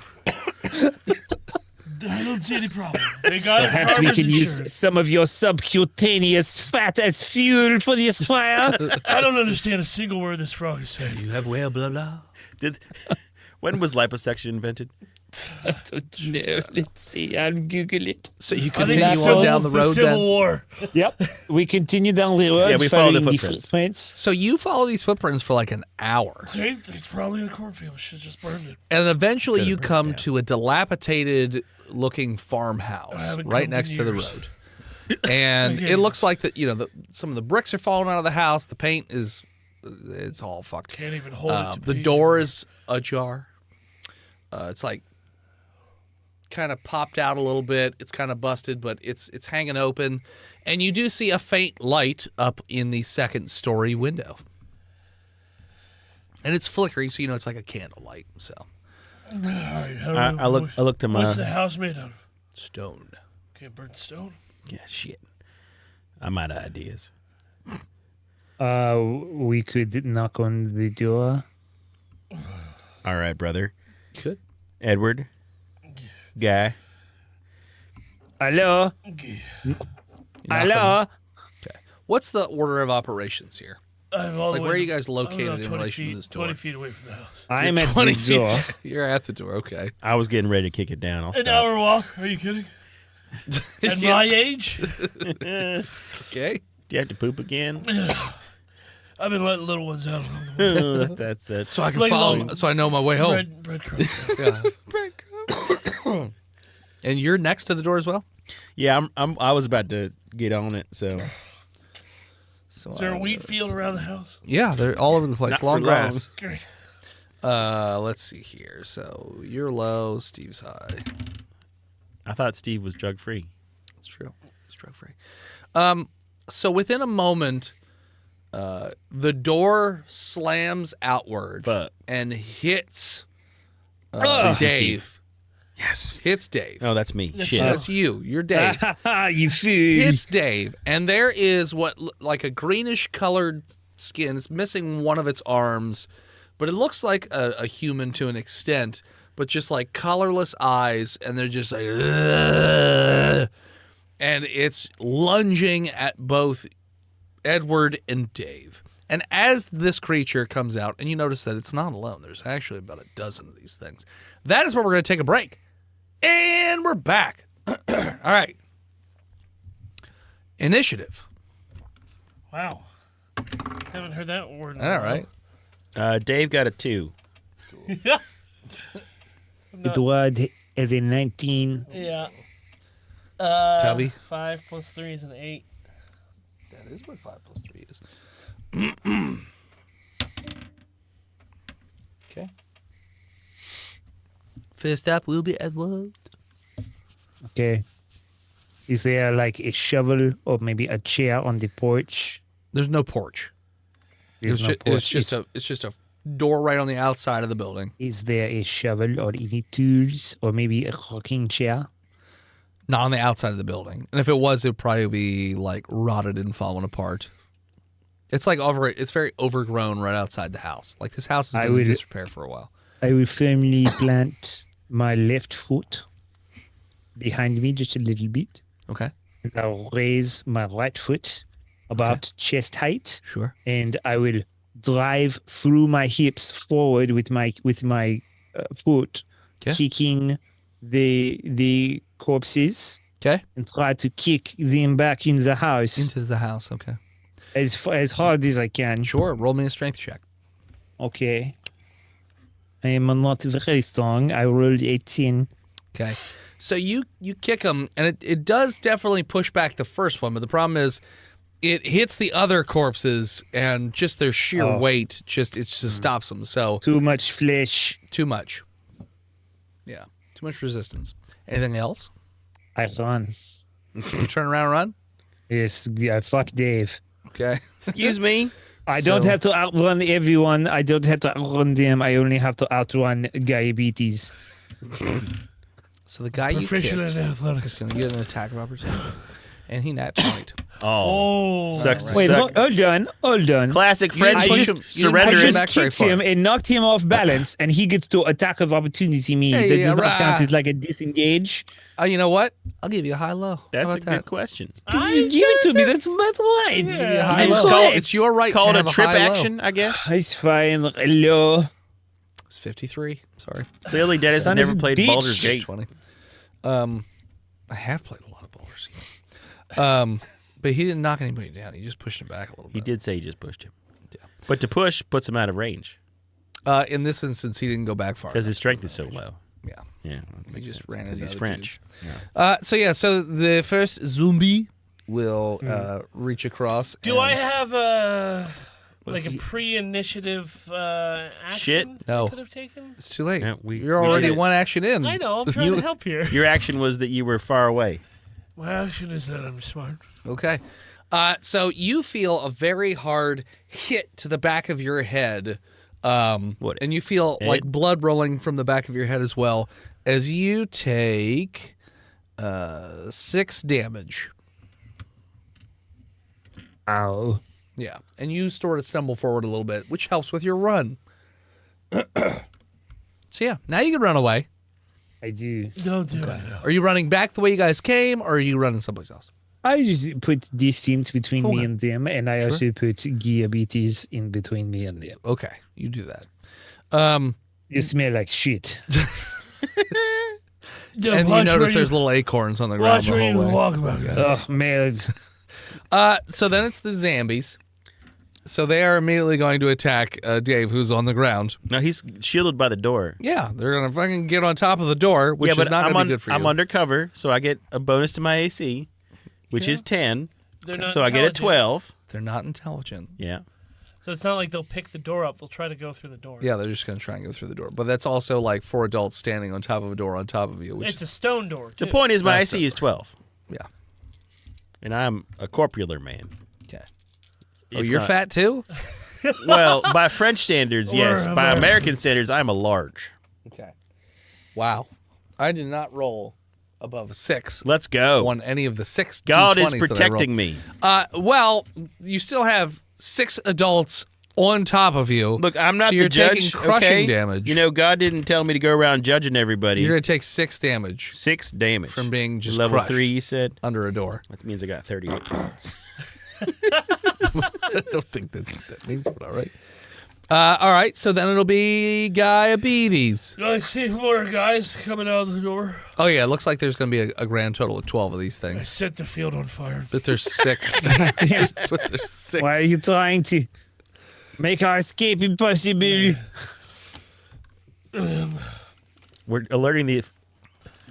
I don't see any problem. They got Perhaps we farmer's can use insurance. some of your subcutaneous fat as fuel for this fire. I don't understand a single word this frog is saying. You have well, blah, blah. When was liposuction invented? I don't know. Let's see. I'll Google it. So you I think continue it's on down the road Civil then? War. Yep. We continue down the road. Yeah, we follow the following footprints. So you follow these footprints for like an hour. It's probably in the cornfield. Should have just burned it. And eventually you burned it come down. to a dilapidated looking I farmhouse haven't right come next in to the years. road. And Okay. it looks like that, some of the bricks are falling out of the house. The paint it's all fucked. Can't even hold it. To The pieces. door is ajar. It's like kind of popped out a little bit. It's kind of busted, but it's hanging open. And you do see a faint light up in the second story window. And it's flickering, so it's like a candlelight. So All right, how do I looked to What's the my. house made out of? stone. Can't burn stone. Yeah, shit. I'm out of ideas. We could knock on the door. All right, brother. Good. Edward. Guy. Hello? Hello? Okay. What's the order of operations here? I'm all the Like, way where are you to- guys I'm located about in 20 relation feet, to this door? 20 feet away from the house. I'm at 20 the door. feet. You're at the door. Okay. I was getting ready to kick it down. I'll An stop. hour walk? Are you kidding? At my age? Okay. Do you have to poop again? I've been letting little ones out along the way. That's it. So I can Like follow. little- So I know my way home. Breadcrumbs. Yeah. And you're next to the door as well. Yeah, I was about to get on it, so So Is there a wheat field around the house? Yeah, they're all over the place. Not for Long long. grass. Great. Let's see here. So you're low. Steve's high. I thought Steve was drug free. It's true. It's drug free. So within a moment, the door slams outward But and hits Ugh. Dave. yes. Hits Dave. Oh, that's me. That's Shit. you. That's you. You're Dave. You fool. Hits Dave, and there is like a greenish colored skin. It's missing one of its arms, but it looks like a human to an extent, but just like colorless eyes, and they're just like, "Ugh." And it's lunging at both Edward and Dave. And as this creature comes out, and you notice that it's not alone, there's actually about a dozen of these things. That is where we're going to take a break. And we're back. All right. Initiative. Wow. Haven't heard that word in a All while. right. Dave got a 2. Edward is a 19. Yeah. Tubby? 5 plus 3 is an 8. That is what 5 plus 3 is. Okay. First up will be Edward. Okay. Is there like a shovel or maybe a chair on the porch? There's no porch. There's no porch. It's just a door right on the outside of the building. Is there a shovel or any tools or maybe a rocking chair? Not on the outside of the building. And if it was, it'd probably be like rotted and falling apart. It's like it's very overgrown right outside the house. Like this house has been in disrepair for a while. I will firmly plant my left foot behind me just a little bit. Okay. And I'll raise my right foot about chest height. Sure. And I will drive through my hips forward with my foot, kicking the corpses. Okay. And try to kick them back in the house. Into the house. Okay. As hard as I can. Sure. Roll me a strength check. Okay. I am not very strong. I rolled 18. Okay. So you kick them, and it does definitely push back the first one, but the problem is it hits the other corpses, and just their sheer weight just stops them. So too much flesh. Too much. Yeah. Too much resistance. Anything else? I run. You turn around and run? Yes. Yeah, fuck Dave. Okay. Excuse me. I don't have to outrun everyone. I don't have to outrun them. I only have to outrun diabetes. So the guy you kicked is going to get an attack of opportunity. And he nat 20. Oh. Sucks to Wait, suck. hold on. Classic friendship. I Surrender. just kicked him and knocked him off balance, and he gets to attack of opportunity me. That does not count as like a disengage. You know what? I'll give you a high-low. That's a good question. You give it to me. That's right. Yeah. It's your right call to it have a trip high-low. action, I guess. It's fine. Hello. It's 53. Sorry. Clearly, Dennis has never played bitch. Baldur's Gate. 20. I have played a lot of Baldur's Gate. But he didn't knock anybody down. He just pushed him back a little bit. He did say he just pushed him. Yeah. But to push puts him out of range. In this instance, he didn't go back far. Because his strength is so low. Yeah. Yeah. He just ran because into he's other French. dudes. Yeah. So the first zombie will reach across. Do I have a pre-initiative action Shit. No. I could have taken? It's too late. Yeah, You're already did. one action in. I know. I'm trying to help here. Your action was that you were far away. My action is that I'm smart. Okay. So you feel a very hard hit to the back of your head. And you feel like blood rolling from the back of your head as well as you take 6 damage. Ow. Yeah. And you sort of stumble forward a little bit, which helps with your run. So yeah, now you can run away. I do. Don't do it. Are you running back the way you guys came, or are you running someplace else? I just put distance between me and them, and I also put diabetes in between me and them. Okay, you do that. You smell like shit. And you notice there's little acorns on the ground Watch the where whole you way. walk about. Oh, man. So then it's the zombies. So they are immediately going to attack Dave, who's on the ground. No, he's shielded by the door. Yeah, they're going to fucking get on top of the door, which but is not going to be good for you. I'm undercover, so I get a bonus to my AC, which is 10. They're not So I get a intelligent. 12. They're not intelligent. Yeah. So it's not like they'll pick the door up. They'll try to go through the door. Yeah, they're just going to try and go through the door. But that's also like 4 adults standing on top of a door on top of you. Which It's a stone door, too. The point is my not AC is 12, yeah. and I'm a corpular man. Okay. If You're not- fat too? Well, by French standards, yes. Or By American. American standards, I'm a large. Okay. Wow. I did not roll above a 6 Let's go. on any of the 6 God is D20s that I rolled. protecting me. Well, you still have 6 adults on top of you. Look, I'm not so you're the judge. taking crushing okay? damage. You know, God didn't tell me to go around judging everybody. You're going to take 6 damage 6 damage from being just level crushed 3. You said under a door. that means I got 38 points. I don't think that's what that means, but all right. All right, so then it'll be diabetes. I see more guys coming out of the door. Oh, yeah, it looks like there's going to be a grand total of 12 of these I things. set the field on fire. But there's 6. Damn it. But there's 6. Why are you trying to make our escape impossible? We're alerting the.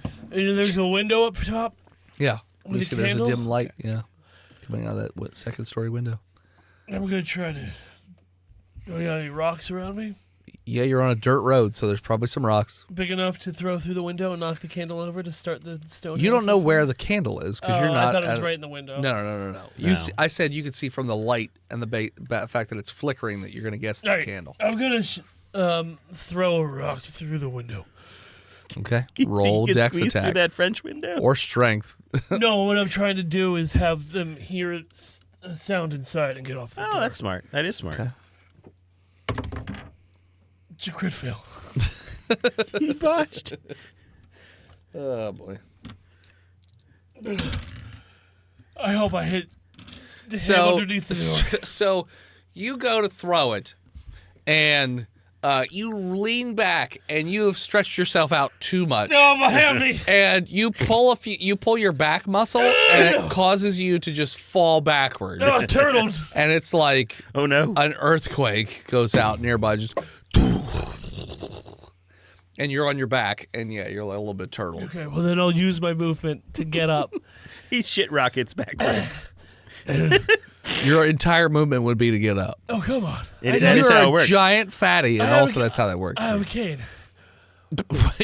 And there's a window up top. Yeah. With You a see there's a candle? dim light, yeah, coming out of that second-story window. I'm going to try to... Do I got any rocks around me? Yeah, you're on a dirt road, so there's probably some rocks. Big enough to throw through the window and knock the candle over to start the stone. You don't house know on where fire? the candle is because you're not. I thought it was at- right in the window. No. You No. see, I said you could see from the light and the fact that it's flickering that you're going to guess it's All a right, candle. I'm gonna throw a rock through the window. Okay. You Roll can dex squeeze through attack that French window. or strength. No, what I'm trying to do is have them hear a sound inside and get off the door. Oh, that's smart. That is smart. Okay. It's a crit fail. He botched. Oh boy. I hope I hit the handle underneath the door. So you go to throw it, and you lean back, and you have stretched yourself out too much. No, my hammy. And you pull your back muscle, and it causes you to just fall backwards. No, turtled. And it's like Oh no. an earthquake goes out nearby, just and you're on your back, and yeah, you're a little bit turtled. Okay, well then I'll use my movement to get up. He shit rockets backwards. Your entire movement would be to get up. Oh, come on. That You're is how a it works. giant fatty, and I have also a- that's how that works. I have a cane.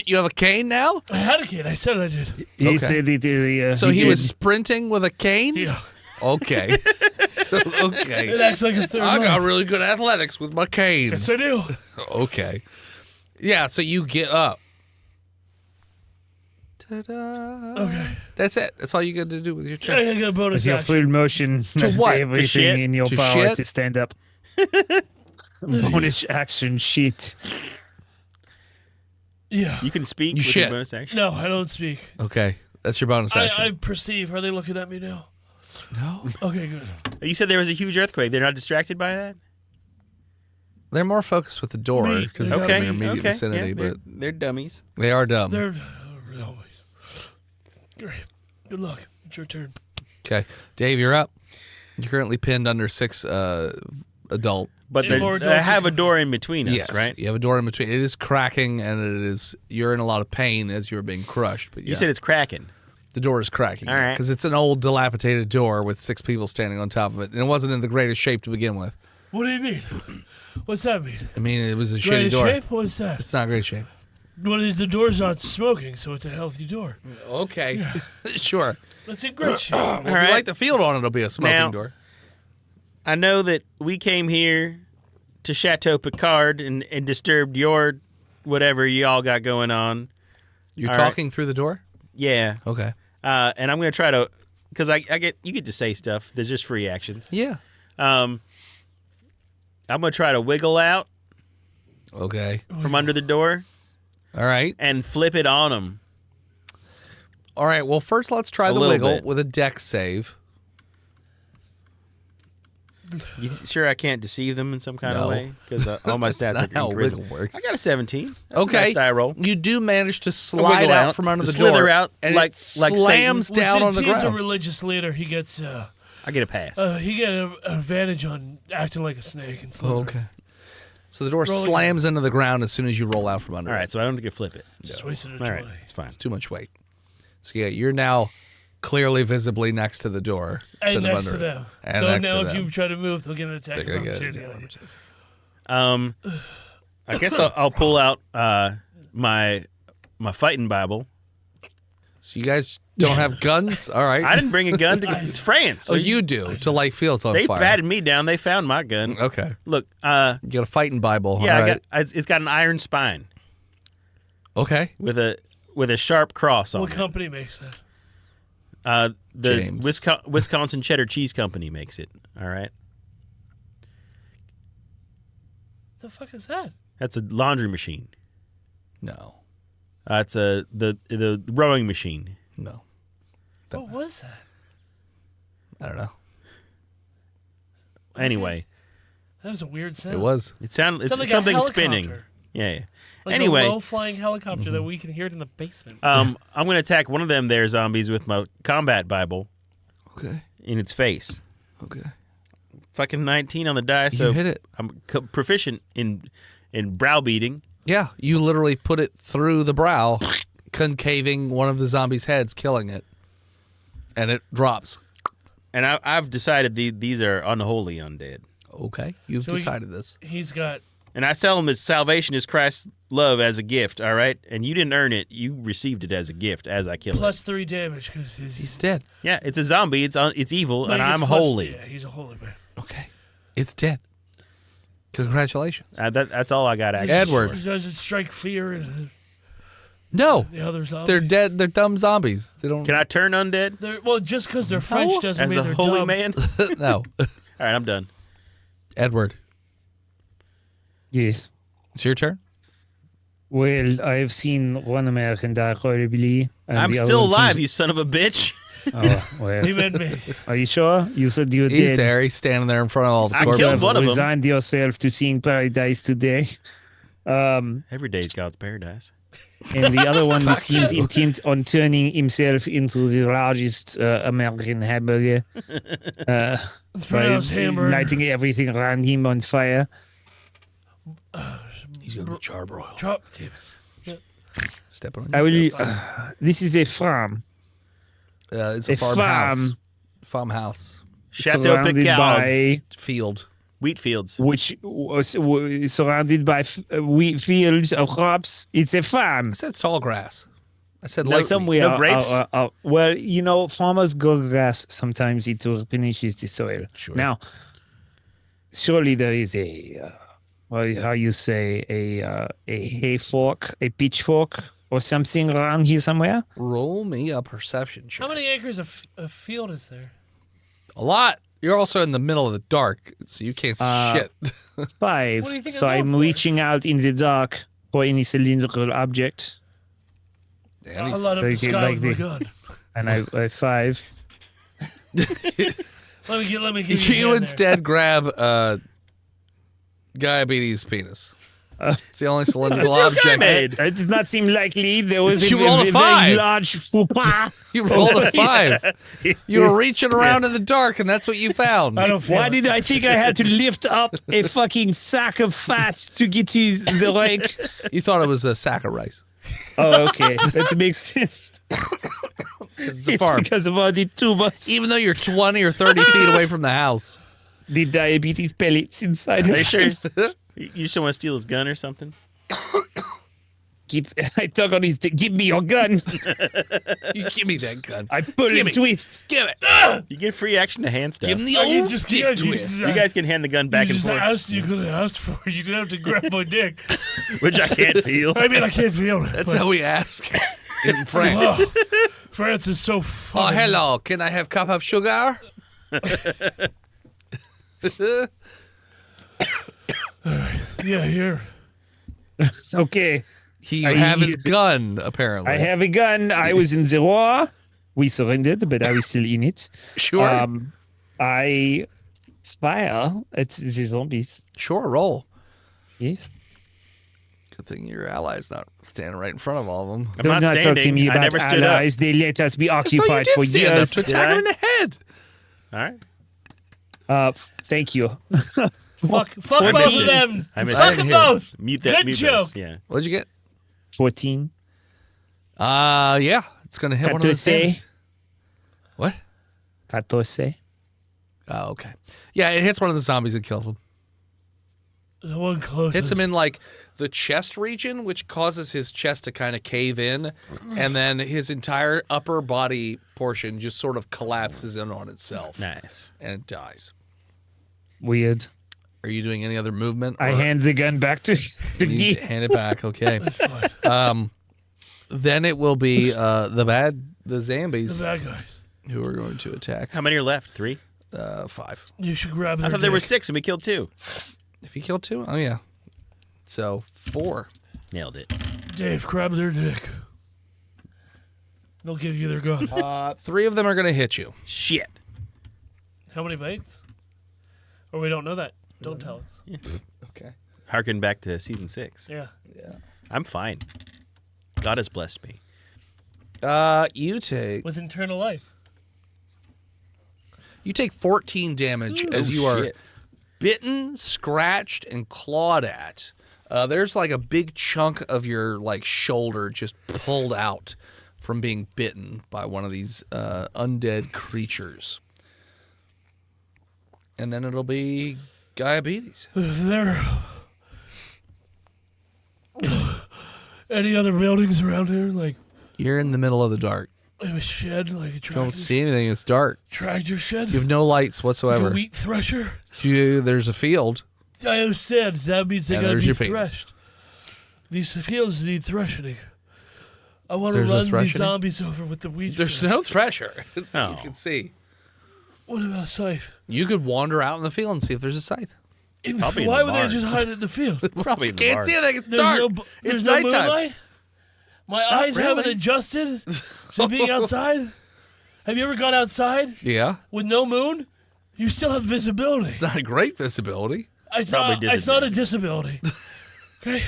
You have a cane now? I had a cane. I said I did. He Okay. said So he was sprinting with a cane? Yeah. Okay. It Okay. acts like a third I got line. really good athletics with my cane. Yes, I do. Okay. Yeah, so you get up. Ta-da. Okay. That's it. That's all you got to do with your I turn. got a bonus It's your action. full motion. To what? To Everything shit? in your To power shit? to stand up. Bonus action shit. Yeah. You can speak You with shit. your bonus action. No, I don't speak. Okay. That's your bonus action. I perceive. Are they looking at me now? No. Okay, good. You said there was a huge earthquake. They're not distracted by that? They're more focused with the door Me. because it's Okay, in their immediate vicinity, Yeah, but they're dummies. they are dumb. They're always. Great. Good luck. It's your turn. Okay. Dave, you're up. You're currently pinned under 6 adult. But Yeah, more I adults have are a door in between us, Yes, right? you have a door in between. It is cracking, and you're in a lot of pain as you're being crushed. But yeah, You said it's cracking. the door is cracking. All right. Because it's an old, dilapidated door with 6 people standing on top of it, and it wasn't in the greatest shape to begin with. What do you mean? What's that mean? I mean, it was a shitty Greatest door. shape? What's that? It's not great shape. Well, the door's not smoking, so it's a healthy door. Okay, sure. That's in great shape. Well, if All you right. light the field on it, it'll be a smoking Now- door. I know that we came here to Chateau Picard and disturbed your whatever y'all got going on. You're all right. talking through the door? Yeah. Okay. And I'm going to try to, because you get to say stuff. There's just free actions. Yeah. I'm going to try to wiggle out Okay. from under the door All right. and flip it on them. All right. Well, first let's try A the little wiggle bit. with a dex save. You sure I can't deceive them in some kind No. of way? Because all my That's stats not are how in wiggle charisma. works. I got a 17. That's Okay. a nice die roll. You do manage to slide wiggle out out, from under the slither door, out and like it Satan. slams down Well, on the since he's a ground. religious leader, he gets I get a pass. he get an advantage on acting like a snake and slithering. Okay. So the door Roll slams into the ground as soon as you roll out from under all it. right, so I don't get to flip it. Just wasted a All 20. right, it's fine. It's too much weight. So yeah, you're now clearly visibly next to the door. And instead of next to under it. them. And So next now to if them. you try to move, they'll get an attack. They're of gonna get it. opportunity on you. I guess I'll pull out my fighting Bible. So you guys don't have guns? All right. I didn't bring a gun. It's France. Oh, you do to light fields on They fire. batted me down. They found my gun. Okay. Look, You got a fighting Bible. yeah, All right. it's got an iron spine Okay. with a sharp cross on What it. company makes that? The James. Wisconsin Cheddar Cheese Company makes it. All right, The fuck is that? that's a laundry machine. No. It's the rowing machine. No. What was that? I don't know. Anyway, That was a weird sound. It was. it's Sounded like a something spinning. helicopter. Yeah. Like Anyway. a low-flying helicopter that we can hear it in the basement. I'm going to attack one of them there zombies with my combat Bible Okay. in its face. Okay. Fucking 19 on the die, You so hit it. I'm proficient in browbeating. Yeah. You literally put it through the brow, concaving one of the zombies' heads, killing it. And it drops. And I've decided these are unholy undead. Okay. You've So he- decided this. He's got And I tell him that salvation is Christ's love as a gift, all right? And you didn't earn it. You received it as a gift as I killed Plus 3 damage because He's dead. it. Yeah, it's a zombie. It's evil, and I'm plus- holy. Yeah, he's a holy man. Okay. It's dead. Congratulations. That's all I got, actually. Edward. Does it strike fear in No. the other zombies? They're dead. They're dumb zombies. They don't. Can I turn undead Well, just because they're French doesn't as mean a they're holy dumb. man? No. All right, I'm done. Edward, Yes. it's your turn. Well, I've seen one American die horribly. And I'm the other still one alive, seems- you son of a bitch. Oh, well. He meant me. Are you sure? You said you were He's dead. there. He's standing there in front of all the I corpses. killed one of them. Resigned yourself to seeing paradise today. Every day is God's paradise. And the other one seems intent on turning himself into the largest American hamburger. It's By pronounced hamburger. lighting everything around him on fire. He's gonna be charbroiled. Chop. Damn it. Step on. I will. This is a farm. It's a a farmhouse. farm. Farmhouse. Chateau Surrounded Picard. by Field. Wheat fields. which was surrounded by wheat fields of crops. It's a farm. I said tall grass. I said No, light. somewhere. No grapes? Well, you know, farmers grow grass sometimes it replenishes the soil. Sure. Now, surely there is a, how you say, a hay fork, a pitchfork, or something around here somewhere. Roll me a perception check. How many acres of field is there? A lot. You're also in the middle of the dark, so you can't see shit. 5. What do you think So I'm going I'm for? reaching out in the dark for any cylindrical object, Damn, I'll he's- let him Like- sky like with my the- gun. and I 5. Let me give you you instead grab Diabetes' penis. It's the only cylindrical object. made? It does not seem likely there was You a rolled a very 5. large faux pas. You rolled a 5. You were reaching around in the dark, and that's what you found. I don't feel Why it. did I think I had to lift up a fucking sack of fat to get to the lake? You thought it was a sack of rice. Oh, okay. That makes sense. It's a It's farm. because of all the tubers, Even though you're 20 or 30 feet away from the house. the diabetes pellets inside Are of you sure? You still want to steal his gun or something? I tug on his dick. Give me your gun. You give me that gun. I pull Give and me. twist. Give it. You get free action to hand stuff. Give him the Oh, you old just- dick yeah, you twist. just- You guys can hand the gun back you and just forth, asked, you could have asked for it. You didn't have to grab my dick. which I can't feel. I mean, I can't feel it. That's but- how we ask in French. Oh, France is so Oh, fucking... hello. Can I have cup of sugar? Yeah, here. Okay. You I have his use- gun, apparently. I have a gun. I was in the war. We surrendered, but I was still in it. Sure. I fire at the zombies. Sure, roll. Yes. Good thing your ally's not standing right in front of all of them. I'm Do not not talk to standing. me I about never stood up. allies. They let us be I thought you occupied did for stand up years. to attack him in the head. All right. Thank you. Fuck I both missed of it. them. I missed Fuck it. them both. Mute that. Good Mute joke. those. Yeah. What'd you get? 14. Yeah. It's going to hit one of the 14. zombies. What? 14. Oh, okay. Yeah, it hits one of the zombies and kills him. The one close. Hits him in like the chest region, which causes his chest to kind of cave in, and then his entire upper body portion just sort of collapses in on itself, Nice. and it dies. Weird. Are you doing any other movement? I or hand the gun back to you need to Guy. hand it back. Okay. Then it will be the zombies The bad guy. who are going to attack. How many are left? 3? 5. You should grab I thought there were 6 and we killed 2. If you kill 2, oh yeah. So 4. Nailed it. Dave, grab their dick. They'll give you their gun. 3 of them are going to hit you. Shit. How many bites? Or we don't know that. Don't tell us. Okay. Harken back to season 6. Yeah. I'm fine. God has blessed me. You take With internal life. 14 damage as you are shit. bitten, scratched, and clawed at. There's like a big chunk of your like shoulder just pulled out from being bitten by one of these undead creatures. And then it'll be diabetes. They're Any other buildings around here? Like, You're in the middle of the dark. a shed, like a You tractor, don't see anything. It's dark. tractor shed? You have no lights Like whatsoever. a wheat thresher? There's a field. I understand. That means they And gotta there's be your penis. threshed. These fields need threshing. I want to There's no run these threshing? zombies over with the wheat There's thresher. no thresher. Oh. You can see. What about scythe? You could wander out in the field and see if there's a scythe. Probably in Why the would barn. they just hide in the field? Probably in the Can't barn. see anything. It's There's dark. no, it's there's no nighttime. moonlight? My eyes haven't really. adjusted to being outside? Have you ever gone outside Yeah. with no moon? You still have visibility. It's not a great visibility. It's Probably not a disability. Okay?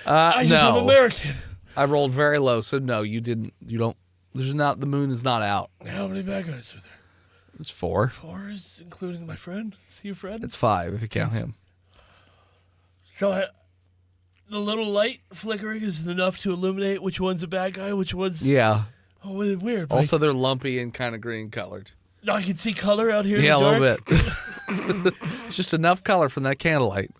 No. I just am American. I rolled very low, so no, you didn't. You don't. There's not. The moon is not out. How many bad guys are there? It's 4. 4 is including my friend. Is he a friend? It's 5 if you count him. So the little light flickering is enough to illuminate which one's a bad guy, which one's Yeah. oh weird. Also, they're lumpy and kind of green colored. I can see color out here. Yeah, a in the little dark, bit. It's just enough color from that candlelight.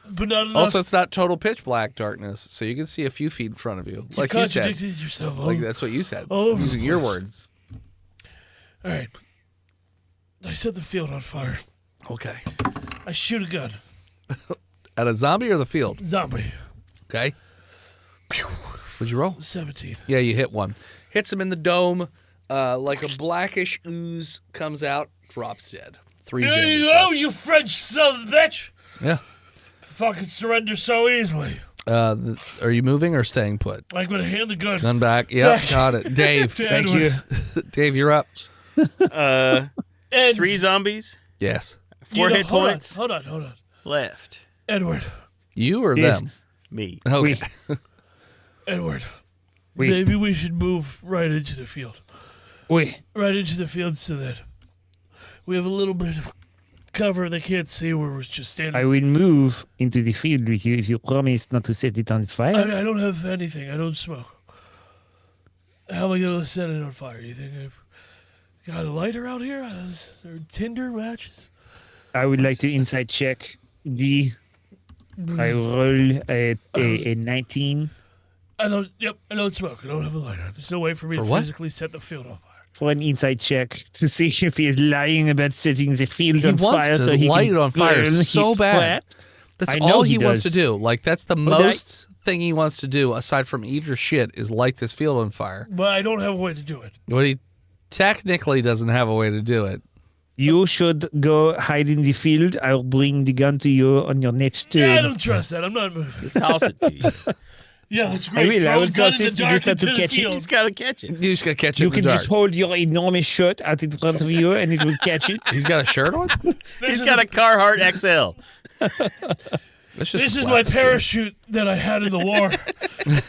but not enough. Also, it's not total pitch black darkness, so you can see a few feet in front of you, you like you said. contradicted yourself. Like that's what you said. all over Using the your place. words. All right. I set the field on fire. Okay. I shoot a gun. At a zombie or the field? Zombie. Okay. What'd you roll? 17. Yeah, you hit one. Hits him in the dome. Like a blackish ooze comes out, drops dead. 3 There zombies you left. go, you French son of a bitch. Yeah. Fucking surrender so easily. Are you moving or staying put? I'm going to hand the gun. Gun back. Yep, Back. got it. Dave. to Thank Edward. you. Dave, you're up. And 3 zombies, Yes. 4 hit hold on, points Hold on. left. Edward. You or Yes. them? Me. Okay. Edward. Oui. Maybe we should move right into the field. Oui. Right into the field so that we have a little bit of cover. They can't see where we're just standing. I will move into the field with you if you promise not to set it on fire. I don't have anything. I don't smoke. How am I going to set it on fire? You think I've got a lighter out here? Or tinder matches? I would like to inside check the. I roll a 19 I don't smoke. I don't have a lighter. There's no way for me For to what? physically set the field on fire. for an inside check to see if he is lying about setting the field He on wants fire to so he light can it on fire burn so his bad. flat. That's I know all he he wants to does. do. Like, that's the But most thing he wants to do, aside from eat or shit, is light this field on fire. But I don't have a way to do it. But he technically doesn't have a way to do it. You should go hide in the field. I'll bring the gun to you on your next turn. Yeah, I don't trust that. I'm not moving. Toss it to you. Yeah, that's I great. will. I Throw will a gun toss in it. the You dark just have to into the catch it. field. Just gotta catch it. You just got to catch it You in the can dark. just hold your enormous shot out in front of you, and it will catch it. He's got a shirt on? He's got a Carhartt XL. That's just This a is flap my skirt. parachute that I had in the war.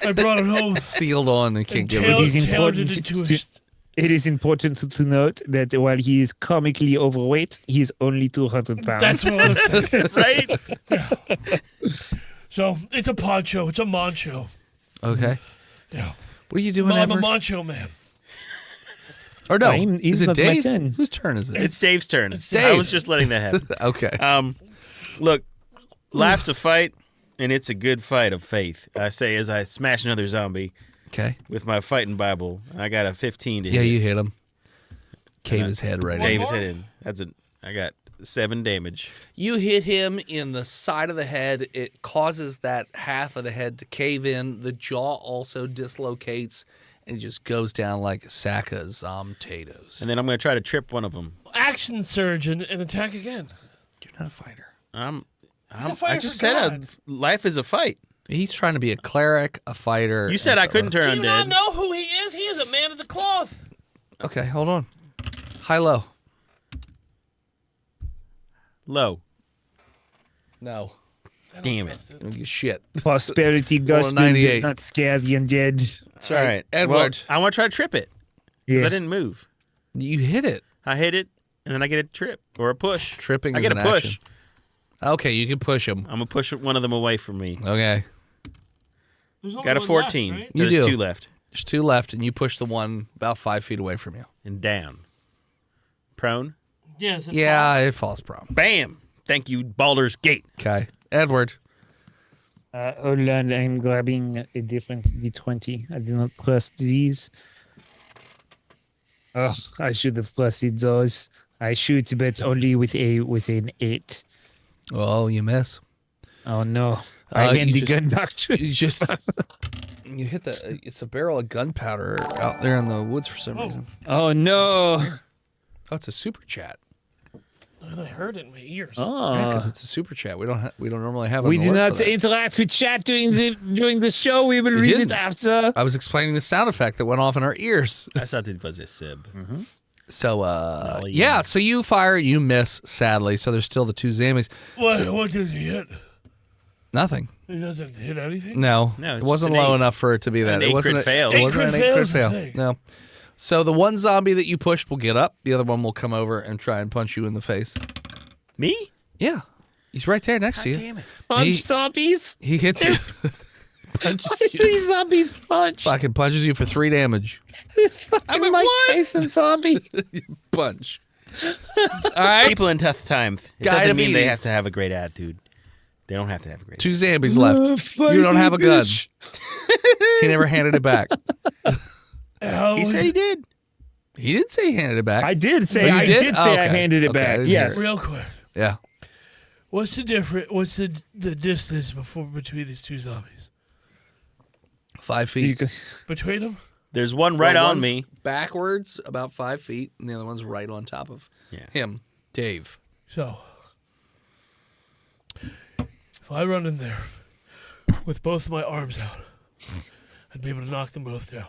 I brought it home. Sealed on and can't And give tailed- it. It is tailored important it into a to- st- It is important to note that while he is comically overweight, he is only 200 pounds. That's what I'm saying. Right? So it's a poncho. It's a mancho. Okay. Yeah. What are you doing, I'm a Edward? mancho man. Or no, It's is it not my Dave? turn. Whose turn is it? It's Dave's turn. It's I Dave. was just letting that happen. Okay. Look, life's a fight, and it's a good fight of faith. I say as I smash another zombie Okay. with my fighting Bible. I got a 15 to Yeah, hit. you hit him. Cave his head right Dave in. is hitting. I got 7 damage. You hit him in the side of the head. It causes that half of the head to cave in. The jaw also dislocates, and it just goes down like a sack of potatoes. And then I'm going to try to trip one of them. Action surge and attack again. You're not a fighter. a fighter I just for said God. life is a fight. He's trying to be a cleric, a fighter. You said and I couldn't Do turn you not undead. know who he is? He is a man of the cloth. Okay, hold on. High, low. Low. No. I don't Damn trust You don't get shit. Prosperity gospel 98. does not scare the undead. That's All right. Edward. Well, I want to try to trip it because I Yes. didn't move. You hit it. I hit it, and then I get a trip or a push. Tripping I is get an a push. action. Okay, you can push him. I'm going to push one of them away from me. Okay. There's only Got a one 14. Left, right? You There's do. 2 left. There's 2 left, and you push the one about 5 feet away from you. And down. Prone. Yes. it Yeah, it falls prone. Bam. Thank you, Baldur's Gate. Okay. Edward. Hold on, I'm grabbing a different D20. I did not press these. Oh, I should have trusted those. I shoot, but only with an 8. Well, you miss. Oh no! I hand the gun back to You just you hit it's a barrel of gunpowder out there in the woods for some reason. Oh no! Oh, it's a super chat. I heard it in my ears. Oh, Because it's a super chat. We don't normally have. we an do alert not for that. interact with chat during the show. We will read it didn't. after. I was explaining the sound effect that went off in our ears. I thought it was a sib. So yeah. yeah. So you fire, you miss. Sadly, so there's still the 2 zombies. What did he hit? Nothing. He doesn't hit anything? No, No, it it's wasn't just an low 8. enough for it to be that. An It 8 wasn't crit fail. It 8 wasn't crit an 8 crit fail's the fail. thing. No. So the one zombie that you pushed will get up. The other one will come over and try and punch you in the face. Me? Yeah, he's right there next to you. Damn it. Punch zombies. He hits you. Punches you. These zombies punch. Fucking punches you for 3 damage. I'm Mike Tyson zombie. Punch. All right. People in tough times. It doesn't mean they have to have a great attitude. They don't have to have a great 2 zombies left. You don't have a gun. He never handed it back. He said he did. He didn't say he handed it back. I did say. Oh, you I did? did say Oh, I okay. handed it Okay, I back. didn't Yes. hear Real quick. Yeah. What's the difference? What's the distance between these 2 zombies? 5 feet. Between them? There's one right Well, on one's me. Backwards, about 5 feet, and the other one's right on top of him, Dave. So, if I run in there with both my arms out, I'd be able to knock them both down.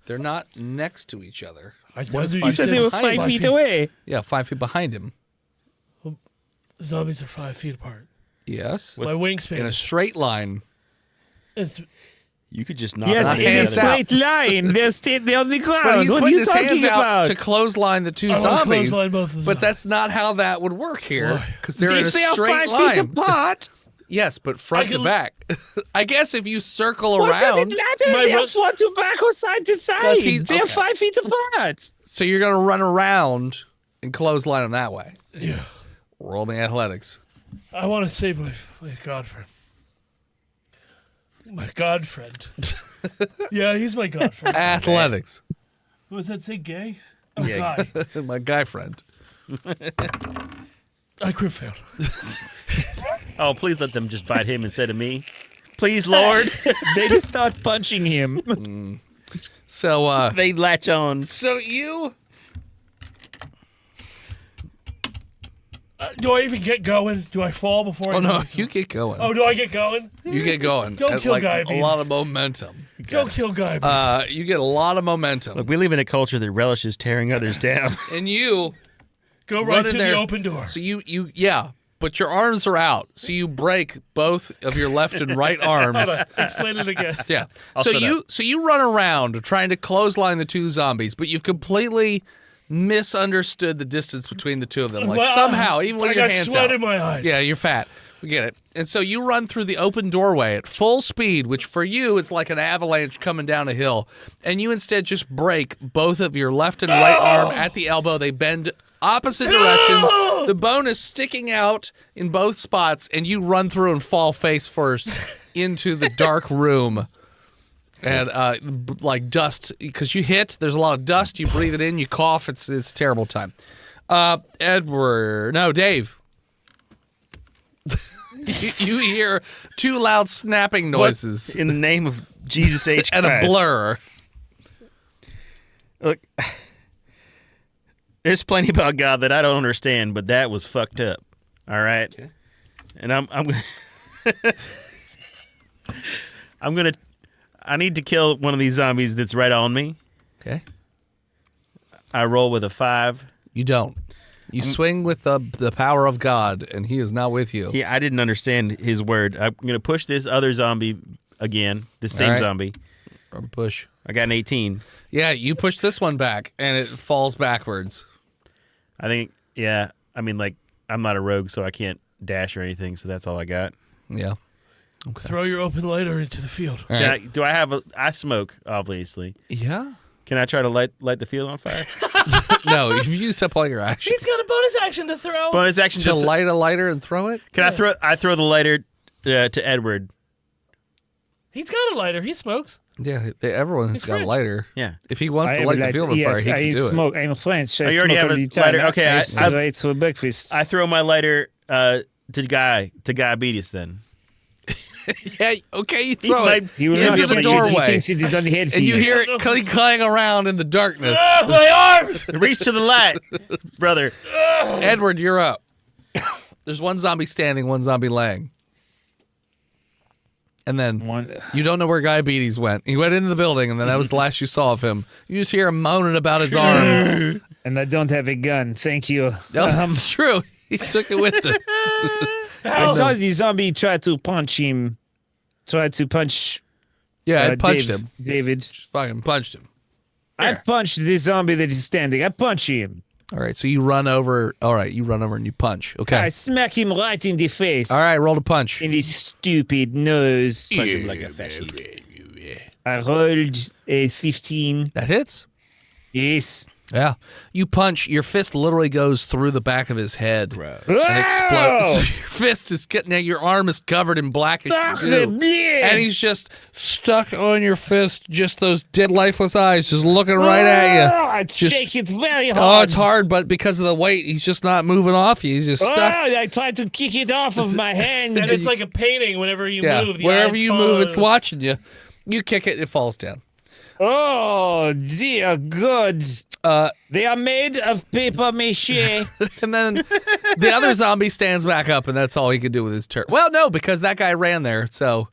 They're not next to each other. I One's you 5 said feet they were behind 5 him. feet away. Yeah, 5 feet behind him. Zombies are 5 feet apart. Yes. My In a wingspan straight line. is You could just knock Yes, them in a hands together. out. straight line. They're standing on the But ground. he's What are putting you his hands talking out about? to clothesline the 2 I wanna zombies. clothesline both of the But zombies. that's not how that would work here. Why? Because they're in a If they are straight 5 line. feet apart, Yes, but front I to can- back. I guess if you circle what does it around, matter My if they're ro- front to back or side to side? 'Cause he's- They're okay. 5 feet apart. so you're going to run around and clothesline them that way. Yeah. Roll me athletics. I want to save my godfriend. My godfriend. Yeah, he's my godfriend. Athletics. Was that say gay? Oh, Yeah. guy. My guy friend. I crit failed. Oh, please let them just bite him instead of me. Please, Lord. They just start punching him. So, They latch on. so you Do I even get going? Do I fall before I Oh no, get you get going. Oh, do I get going? You get going. Don't At, kill like, Guy a Beans. lot of momentum. Don't kill Guy. You get a lot of momentum. Look, we live in a culture that relishes tearing others down. And you Go run right in through there. the open door. So yeah, but your arms are out. So you break both of your left and right arms. Explain it again. Yeah. I'll So shut you run around trying to clothesline the 2 zombies, but you've completely misunderstood the distance between the 2 of them. Like Well, somehow, even I with your got hands sweat out. in my eyes. Yeah, you're fat. We get it. And so you run through the open doorway at full speed, which for you is like an avalanche coming down a hill. And you instead just break both of your left and right arm at the elbow. They bend opposite directions. The bone is sticking out in both spots, and you run through and fall face first into the dark room. And like dust, because you hit, there's a lot of dust. You breathe it in, you cough. It's a terrible time. Dave. you hear 2 loud snapping noises In the name of Jesus H. and a Christ. blur. Look, there's plenty about God that I don't understand, but that was fucked up. All right, Okay. and I'm gonna. I need to kill one of these zombies that's right on me. Okay. I roll with a 5. You don't. You swing with the power of God, and he is not with you. I didn't understand his word. I'm gonna push this other zombie again. The same All right. zombie. Or push. I got an 18. Yeah, you push this one back, and it falls backwards. I think. Yeah. I mean, like, I'm not a rogue, so I can't dash or anything. So that's all I got. Yeah. Throw your open lighter into the field. All Can right. do I have I smoke, obviously. Yeah. Can I try to light the field on fire? No, you've used up all your actions. He's got a bonus action to throw. Bonus action To light a lighter and throw it? Can I throw the lighter to Edward. He's got a lighter. He smokes. Yeah, everyone has got a French. lighter. Yeah. If he wants to I light the like- field on fire, yes, he I can do smoke. I'm French. I Oh, you already smoke have all a the time. lighter? Okay, I I- wait for breakfast. I throw my lighter to diabetes then. it. Yeah, okay, you throw might- it He will into not the touch it. He doorway, thinks it is unhealthy. and you hear it clang around in the darkness. Ah, my arm! Reach to the light, brother. Edward, you're up. There's one zombie standing, one zombie laying. And then One- you don't know where Diabetes went. He went into the building, and then that was the last you saw of him. You just hear him moaning about his arms. And I don't have a gun. Thank you. No, that's true. He took it with him. I saw the zombie try to punch him. Tried to punch. Yeah, I punched him. David. Just fucking punched him. I punched the zombie that is standing. I punch him. All right, so you run over. All right, you run over and you punch. Okay. I smack him right in the face. All right, roll to punch. In his stupid nose. Punch him like a fascist. I rolled a 15. That hits. Yes. Yeah. You punch, your fist literally goes through the back of his head Gross. and explodes. Your fist is getting now your arm is covered in blackish goo. And he's just stuck on your fist, just those dead lifeless eyes just looking right at you. I Just- shake it very hard. Oh, it's hard, but because of the weight, he's just not moving off you. He's just stuck. I tried to kick it off of my hand. And it's like a painting whenever you Yeah. move. The Wherever eyes you follow. move, it's watching you. You kick it, it falls down. Oh, dear God. They are made of paper mache. And then the other zombie stands back up, and that's all he could do with his turn. Well, no, because that guy ran there, so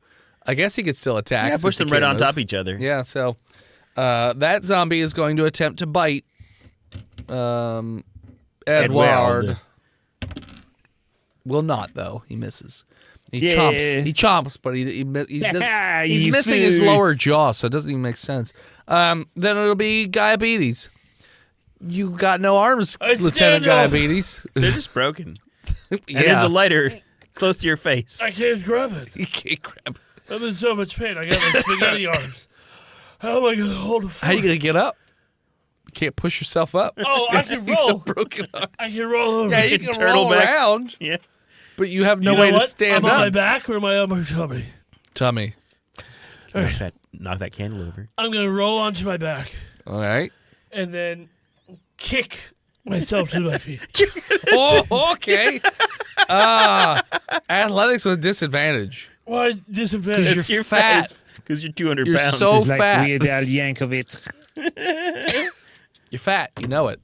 I guess he could still attack. Yeah, since push he them right can't on move. top of each other. Yeah, so that zombie is going to attempt to bite Edward. Will not, though. He misses. He Yeah. chomps. He chomps, but he's You missing his fool. lower jaw, so it doesn't even make sense. Then it'll be Diabetes. You got no arms, I Lieutenant stand up. Diabetes. They're just broken. And there's Yeah. a lighter close to your face. I can't grab it. You can't grab it. I'm in so much pain. I got like spaghetti arms. How am I going to hold a fork? How you going to get up? You can't push yourself up. Oh, I can roll. Broken arm. I can roll over. Yeah, you can can turtle roll back. around, Yeah. but you have no You know way what? to stand I'm on my up. back or am I on my tummy? Tummy. All right. Knock that candle over. I'm going to roll onto my back All right. and then kick myself to my feet. Oh, okay. Athletics with disadvantage. Why disadvantage? Because you're fat. Because you're 200 You're pounds. so It's like fat. Weird Al Yankovic. You're fat. You know it.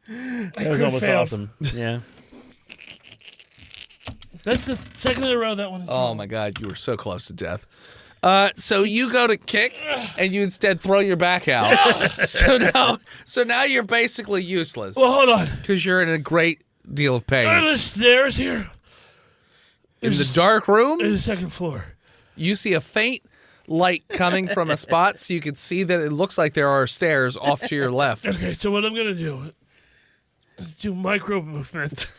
That was almost failed. awesome. Yeah. That's the second in a row that one is. Oh my God, you were so close to death. So you go to kick, and you instead throw your back out. so now you're basically useless Well, hold on. because you're in a great deal of Are pain. the stairs here? In the dark room, There's the second floor. you see a faint light coming from a spot, so you can see that it looks like there are stairs off to your left. Okay, so what I'm going to do is do micro movements.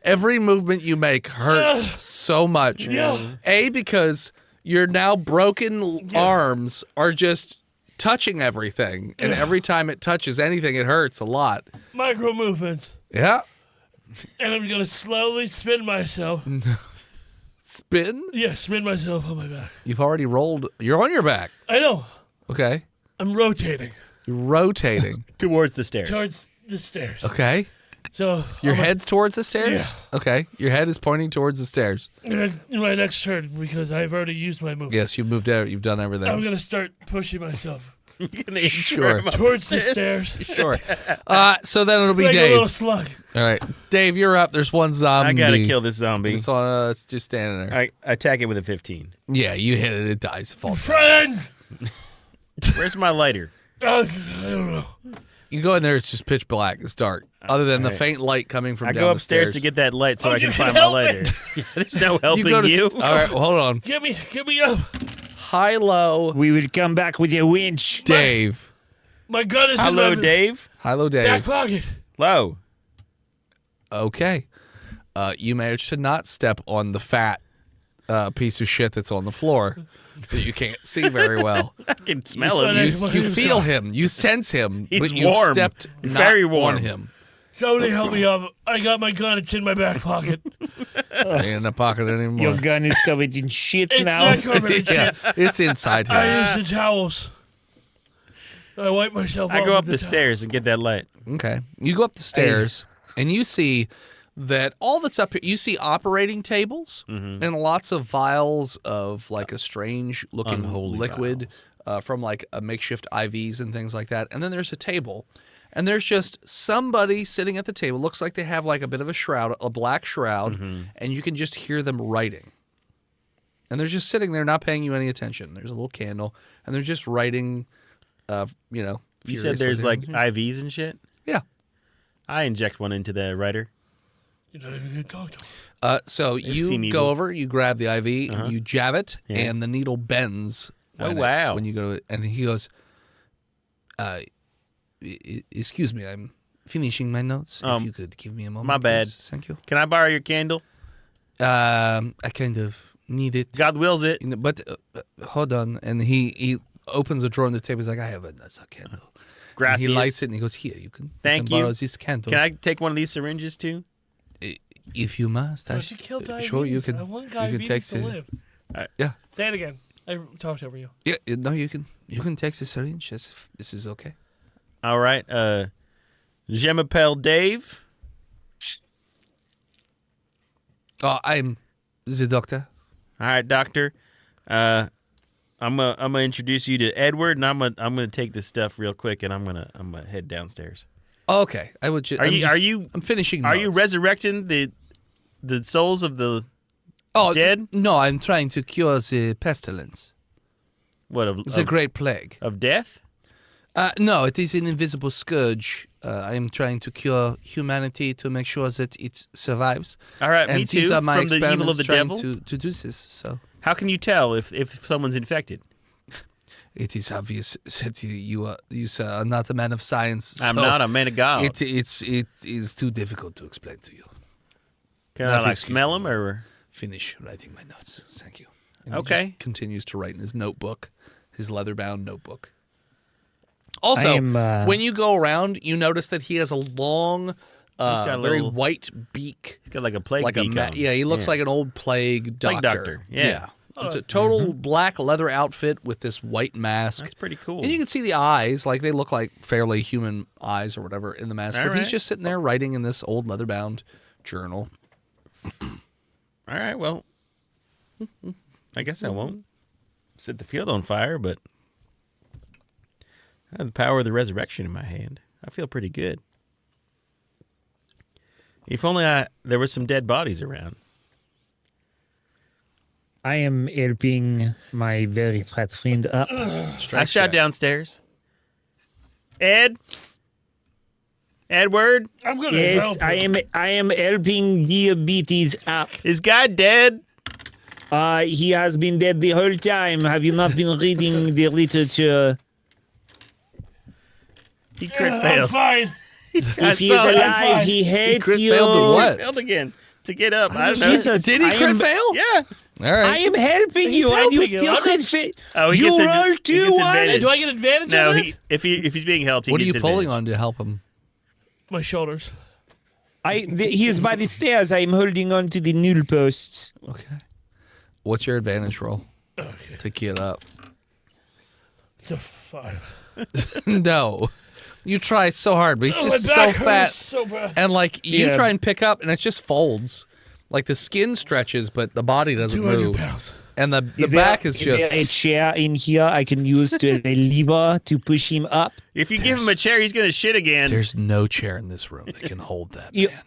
Every movement you make hurts so much. Yeah. A, because your now broken arms are just touching everything, and every time it touches anything, it hurts a lot. Micro movements. Yeah. And I'm going to slowly spin myself. Spin? Yeah, spin myself on my back. You've already rolled. You're on your back. I know. Okay. I'm rotating You're rotating. Towards the stairs. towards the stairs. Okay. So Your I'm head's towards the stairs? Yeah. Okay. Your head is pointing towards the stairs. in my next turn, because I've already used my move, Yes, you've moved out. You've done I'm everything. going to start pushing myself Sure. towards the stairs. Sure. So then it'll be Like a little Dave. slug. All right. Dave, you're up. There's one zombie. I gotta kill this zombie. It's just standing there. I attack it with a 15. Yeah, you hit it. It dies. It falls down. Friend! Where's my lighter? I don't know. You go in there. It's just pitch black. It's dark. Other than the faint light coming from I down go the upstairs stairs. to get that light so Oh, I can you find can my help lighter. me. Yeah, there's no helping go to you. All right. Well, hold on. Get me up. High, low, We will come back with your winch. Dave. My gun is Hello, in my Dave. High, low, Dave. back pocket. Low. Okay. You managed to not step on the fat piece of shit that's on the floor that you can't see very well. I can smell You it. said You feel him. You sense him. He's but you warm. stepped not Very warm. on him. Somebody help me up. I got my gun. It's in my back pocket. Ain't in the pocket anymore. Your gun is covered in shit It's now. not covered in Yeah, shit. it's inside here. I use the towels. I wipe myself off. I go up with the towel. stairs and get that light. Okay. You go up the stairs and you see that all that's up here, you see operating tables and lots of vials of like a strange looking Unholy liquid from like a makeshift IVs and things like that. And then there's a table and there's just somebody sitting at the table. Looks like they have like a bit of a shroud, a black shroud, and you can just hear them writing. And they're just sitting there not paying you any attention. There's a little candle and they're just writing, You said furiously. there's like IVs and shit? Yeah. I inject one into the writer. You're not even going to talk to him. So you seem go evil. over, you grab the IV, you jab it, Yeah. and the needle bends. Oh, when wow. when you go, and he goes, "Excuse me, I'm finishing my notes. If you could give me a moment, my bad. please. Thank you. Can I borrow your candle? I kind of need it, God wills it. but hold on." And he opens a drawer on the table. He's like, "I have another candle." And Gracias. he lights it, and he goes, "Here, you can. Thank borrow you. this candle. Can I take one of these syringes too? If you must, I should kill diabetes. sure you can. I want You can diabetes take to live. Yeah. Say it again. I talked over you. Yeah, no, you can take the syringe. This is okay. All right. Je m'appelle Dave. Oh, I'm the doctor. All right, doctor. I'm gonna introduce you to Edward, and I'm gonna take this stuff real quick, and I'm gonna head downstairs. Okay, I would just. I'm finishing. Are you notes. resurrecting the souls of the dead? No, I'm trying to cure the pestilence. What It's a great plague. of death? No, it is an invisible scourge. I am trying to cure humanity to make sure that it survives. All right, And me too. these are my From the evil of experiments the trying devil. to do this. So How can you tell if someone's infected? it is obvious that you sir, are not a man of science. I'm so not a man of God. It is too difficult to explain to you. Can I Nothing, like excuse smell me. them or? Finish writing my notes. Thank you. And he Okay. just continues to write in his notebook, his leather-bound notebook. Also, I am, when you go around, you notice that he has a long, got a very little- white beak. He's got like a plague Like a beak on. yeah, he looks like an old plague doctor. Plague doctor, yeah. It's a total black leather outfit with this white mask. That's pretty cool. And you can see the eyes, like they look like fairly human eyes or whatever in the mask. All but he's right. just sitting there writing in this old leather-bound journal. All right, well, I guess I won't set the field on fire, but I have the power of the resurrection in my hand. I feel pretty good. If only there were some dead bodies around. I am helping my very fat friend up. I shout downstairs. Edward? I'm going to Yes, help I him. am helping diabetes up. Is guy dead? He has been dead the whole time. Have you not been reading the literature? He crit I'm failed. fine. If he is saw it. alive, he hates crit you. failed to what? Failed again. To get up. I don't know. Jesus, Did he I crit am- fail? Yeah. All right. I am helping He's you, and you helping you. still I'm crit fail. Oh, he You gets roll he two gets one. advantage. Do I get advantage No, on it? if he's being helped, he What are you gets pulling advantage. on to help him? My shoulders. He is by the stairs. I am holding on to the null posts. Okay. What's your advantage roll Okay. to get up? It's a 5. No. You try so hard, but he's Oh, just my so back fat. hurts so bad. And like you Yeah. try and pick up and it just folds. Like the skin stretches, but the body doesn't 200 move. pounds. And the back is there just a chair in here I can use to a lever to push him up? If you give him a chair, he's going to shit again. there's no chair in this room that can hold that You- man.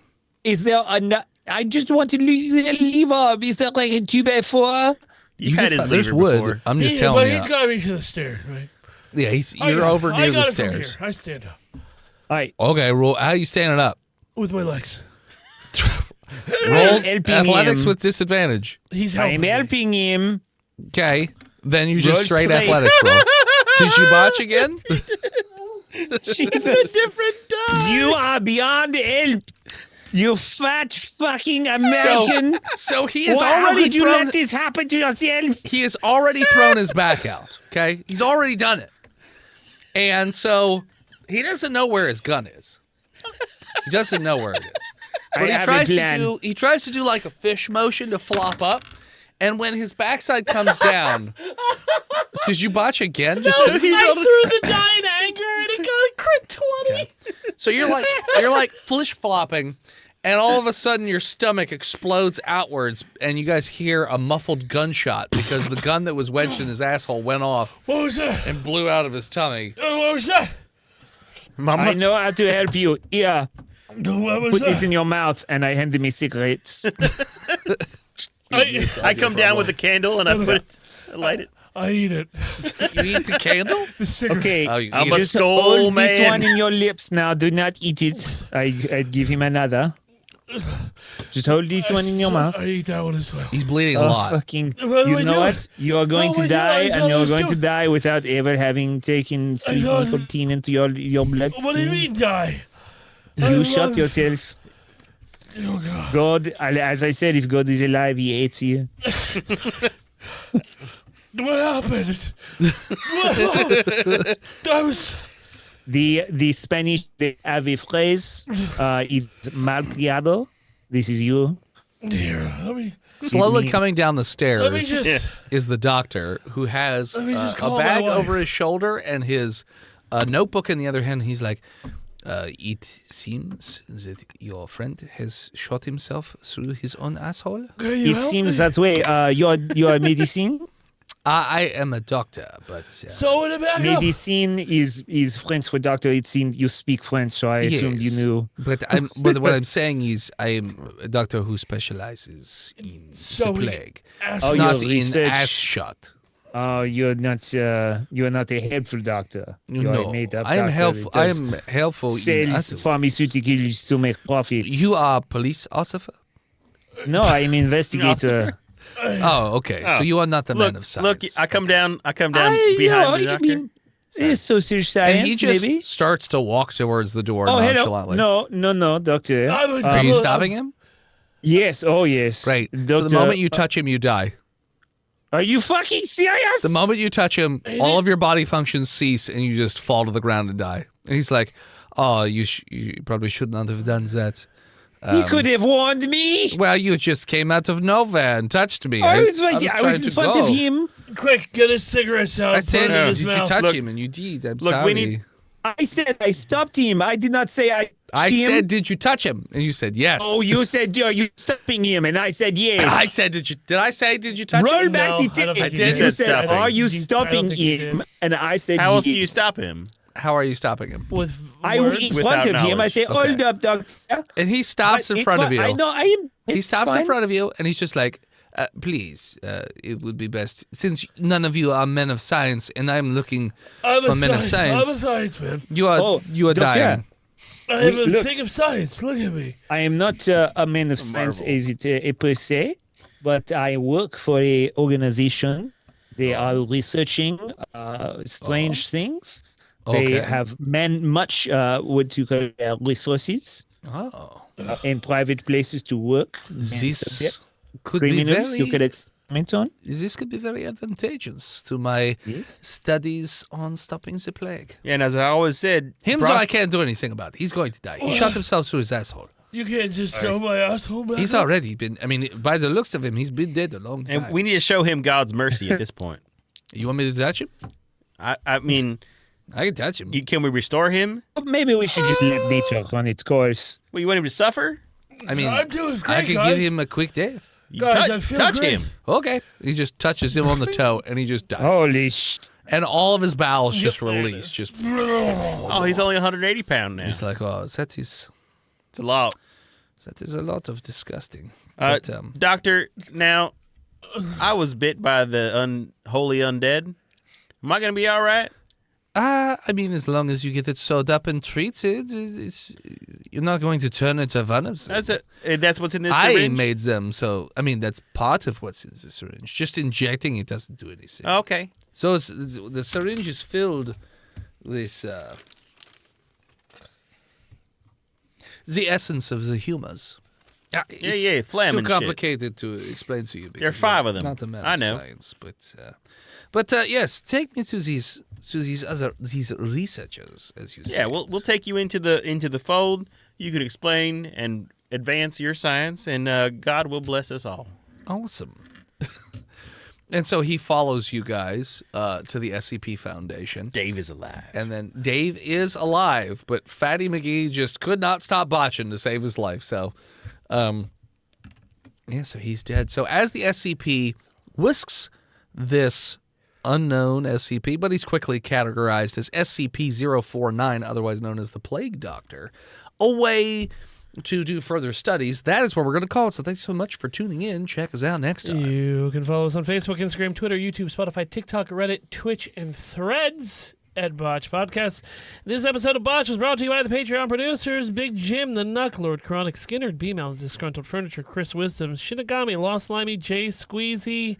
Is there a? I just want to use a lever. Is there like a 2x4? You've had his there's lever wood. before. I'm just Yeah, telling but you. he's got to be to the stairs, right? Yeah, I you're got- over I near got the it from stairs. here. I stand up All right. Okay, roll. How are you standing up? with my legs. Roll helping athletics him. with disadvantage. He's I helping am me. helping him. Okay, then you just Roll straight straight. athletics roll. Did you botch again? Jesus, Different die. you are beyond help. You fat fucking American. So he has How already could you thrown. let this happen to yourself? He has already thrown his back out. Okay, he's already done it, and so he doesn't know where his gun is. He doesn't know where it is. I But have a plan. he tries to do like a fish motion to flop up, and when his backside comes down, did you botch again? Just I threw the die in anger and it got a crit 20. so you're like flish flopping, and all of a sudden your stomach explodes outwards, and you guys hear a muffled gunshot because the gun that was wedged in his asshole went off What was that? and blew out of his tummy. What was that? I know how to help you. Here, What was put this that? in your mouth, and I hand him a cigarette. I come down with a candle and I light it. I eat it. You eat the candle? The cigarette. Okay, Oh, you I'm eat a it. just skull hold this man. one in your lips now. Do not eat it. I give him another. Just hold this one in your mouth. I eat that one as well. He's bleeding a Oh, lot. fucking! What do You I know do? what? You are going What do to I do? die, I thought and I you're was going to doing- die without ever having taken sweet thought- nicotine into your blood. What do you mean die? You I shot love- yourself. Oh God. God, as I said, if God is alive, He hates you. What happened? I was. The Spanish they have a phrase. It's malcriado. This is you. Here, let me Slowly me- coming down the let me stairs just. is the doctor who has Let me just a call my bag wife. over his shoulder and his notebook in the other hand. He's like, it seems that your friend has shot himself through his own asshole. Can you It help seems me? that way. You're medicine. I am a doctor, but So in the back up. Medicine is French for doctor. It seems you speak French, so I assumed you Yes. knew. But what I'm saying is I am a doctor who specializes in So the we- plague, Oh, not your in research. ass shot. Oh, you're not a helpful doctor. You're No, a made-up I am doctor helpful. that I does am helpful. in sells other- pharmaceuticals to make profit. You are a police officer. No, I'm investigator. Oh, okay. So Oh. you are not a man Look, of science. I come down behind the doctor. Social science, and he just maybe. starts to walk towards the door Oh, hello. nonchalantly. No, doctor. I'm a Are you double- stopping him? Yes. Oh, yes. Great. So Doctor, the moment you touch him, you die. are you fucking serious? The moment you touch him, all of your body functions cease, and you just fall to the ground and die. And he's like, "Oh, you probably should not have done that." He could have warned me. Well, you just came out of nowhere and touched me. I was trying in to front go. of him. Quick, get his cigarettes out. I and put said, it in did his you mouth. touch Look- him? And you did. I'm look, sorry. we need- I said I stopped him. I did not say I. I him. said, did you touch him? And you said yes. Oh, you said you stopping him, and I said yes. I said, did I say, did you touch Roll him? back No, the I don't tape. think you You did. said, Stop him. "Are you I don't stopping think you him?" did. And I said, How else do yes. you stop him? How are you stopping him? With I was words. in Without front of him. I knowledge. say, Okay. "Hold up, doctor." And he stops in It's front of fine. you. I know. I am. He stops in front of you, and he's just like, please, it would be best, since none of you are men of science, and I'm looking I'm for a men of science. science. I'm a science man. You are Oh, dying. doctor. I am a look. thing of science. Look at me. I am not a man of science marvel. as it per se, but I work for a organization. They are researching strange things. They Okay. have much what you call resources Oh, in private places to work. and This subjects, could be criminals you could very. experiment on. This could be very advantageous to my Yes. studies on stopping the plague. And as I always said, Him, so I can't do anything about it. He's going to die. He shot himself through his asshole. You can't just throw my asshole back. He's up. already been. I mean, by the looks of him, he's been dead a long time. and we need to show him God's mercy at this point. You want me to touch him? I mean, I can touch him. can we restore him? Maybe we should just let nature run its course. Well, you want him to suffer? I mean, I'm doing great, I could guys. give him a quick death. You Guys, I feel touch great. him. Okay. He just touches him on the toe, and he just dies. Holy shit. And all of his bowels just release. Just Oh, he's only 180 pounds now. he's like, oh, that is It's a lot. a lot of disgusting. Uh, But, Doctor, now I was bit by the unholy undead. Am I gonna be all right? I mean, as long as you get it sewed up and treated, it's you're not going to turn into Vanessa. That's it. That's what's in this I syringe. made them, so I mean that's part of what's in the syringe. Just injecting it doesn't do anything. Okay. So the syringe is filled with the essence of the humors. Yeah, phlegm Too and shit. complicated to explain to you. There are because 5 you're of them. Not a man I of know. science, but But yes, take me to these these researchers, as you say. Yeah, we'll take you into the fold. You can explain and advance your science, and God will bless us all. Awesome. And so he follows you guys to the SCP Foundation. Dave is alive. And then Dave is alive, but Fatty McGee just could not stop botching to save his life. So, so he's dead. So as the SCP whisks this unknown SCP, but he's quickly categorized as SCP-049, otherwise known as the Plague Doctor, away to do further studies. That is what we're going to call it. So thanks so much for tuning in. Check us out next time. You can follow us on Facebook, Instagram, Twitter, YouTube, Spotify, TikTok, Reddit, Twitch, and Threads at Botched Podcast. This episode of Botched was brought to you by the Patreon producers, Big Jim, The Knuck, Lord Chronic, Skinner, B-Mouse, Disgruntled Furniture, Chris Wisdom, Shinigami, Lost Limey, Jay Squeezy,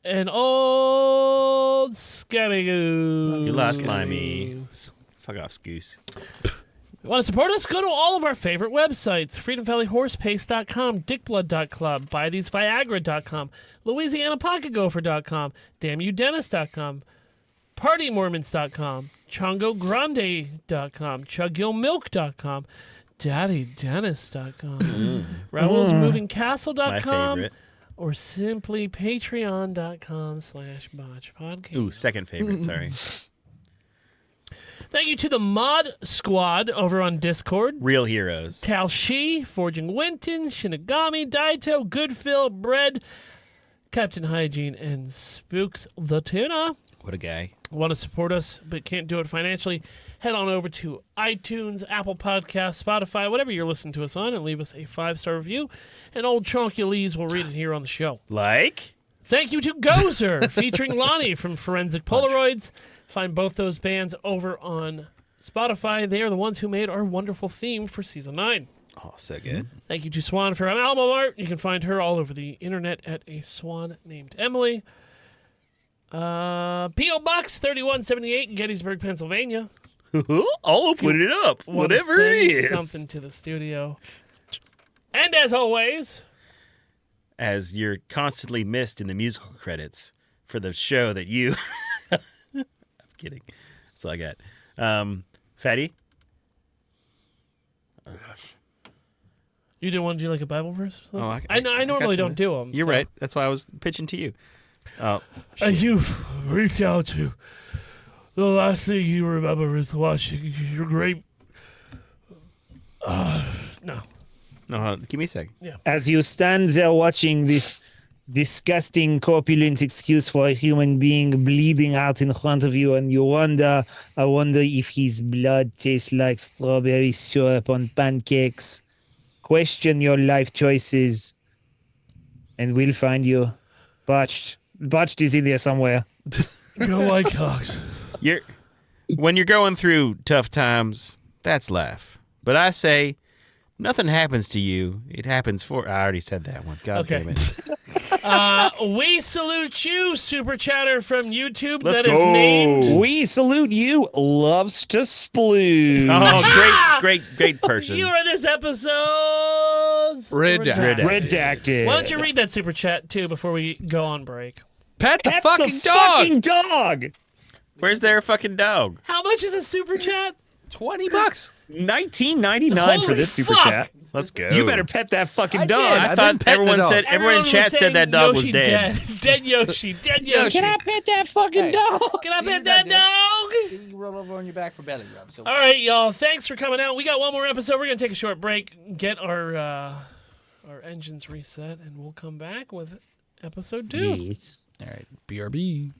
and Old Scabby Goose. You lost Limey. Fuck off, Scoose. Want to support us? Go to all of our favorite websites. FreedomValleyHorsePace.com, DickBlood.club, BuyTheseViagra.com, LouisianaPocketGopher.com, DamnYouDentist.com, PartyMormons.com, ChongoGrande.com, ChugYourMilk.com, DaddyDentist.com, RaoulsMovingCastle.com, My favorite. or simply Patreon.com/BotchPodcast. Ooh, second favorite, sorry. Thank you to the Mod Squad over on Discord. Real heroes. Tal Shi, Forging Winton, Shinigami, Daito, Goodfill, Bread, Captain Hygiene, and Spooks the Tuna. What a guy. Want to support us but can't do it financially? Head on over to iTunes, Apple Podcasts, Spotify, whatever you're listening to us on, and leave us a 5-star review. And old Chonkulese will read it here on the show. Like? Thank you to Gozer, featuring Lonnie from Forensic Polaroids. Find both those bands over on Spotify. They are the ones who made our wonderful theme for Season 9. Oh, so good. Thank you to Swan for album art. You can find her all over the internet at a swan named Emily. P.O. Box 3178, Gettysburg, Pennsylvania. I'll open it up. Want to Whatever it send is. something to the studio. And as always, as you're constantly missed in the musical credits for the show that you... I'm kidding. That's all I got. Fatty? Oh, gosh. you didn't want to do like a Bible verse or something? Oh, I normally don't do them. You're right. That's why I was pitching to you. Oh, As you reach out to, the last thing you remember is watching your great... no. no, give me a second. As you stand there watching this disgusting, corpulent excuse for a human being bleeding out in front of you, and you wonder, I wonder if his blood tastes like strawberry syrup on pancakes. Question your life choices, and we'll find you. Botched. Botched is in there somewhere. Go White Sox. When you're going through tough times, that's life. But I say, nothing happens to you. It happens for... I already said that one. God Okay. damn it. We salute you, Super Chatter from YouTube. Let's that is go. named... We salute you, loves to sploon. Oh, great person. You are this episode's... Redacted. Redacted. Why don't you read that Super Chat, too, before we go on break? Pet the Pet fucking the dog. fucking dog. Where's their fucking dog? How much is a Super Chat? $20. $19.99 for Holy this super fuck. chat. Let's go. You better pet that fucking I dog. did. I I've been thought petting everyone the dog. said everyone in was chat said that saying dog was Yoshi dead. Dead Yoshi. Dead Yoshi. Can I pet that fucking dog? Can I pet that dog? You roll over on your back for belly rub. So All right, y'all. Thanks for coming out. We got one more episode. We're gonna take a short break, get our engines reset, and we'll come back with episode 2. Yes. all right, BRB.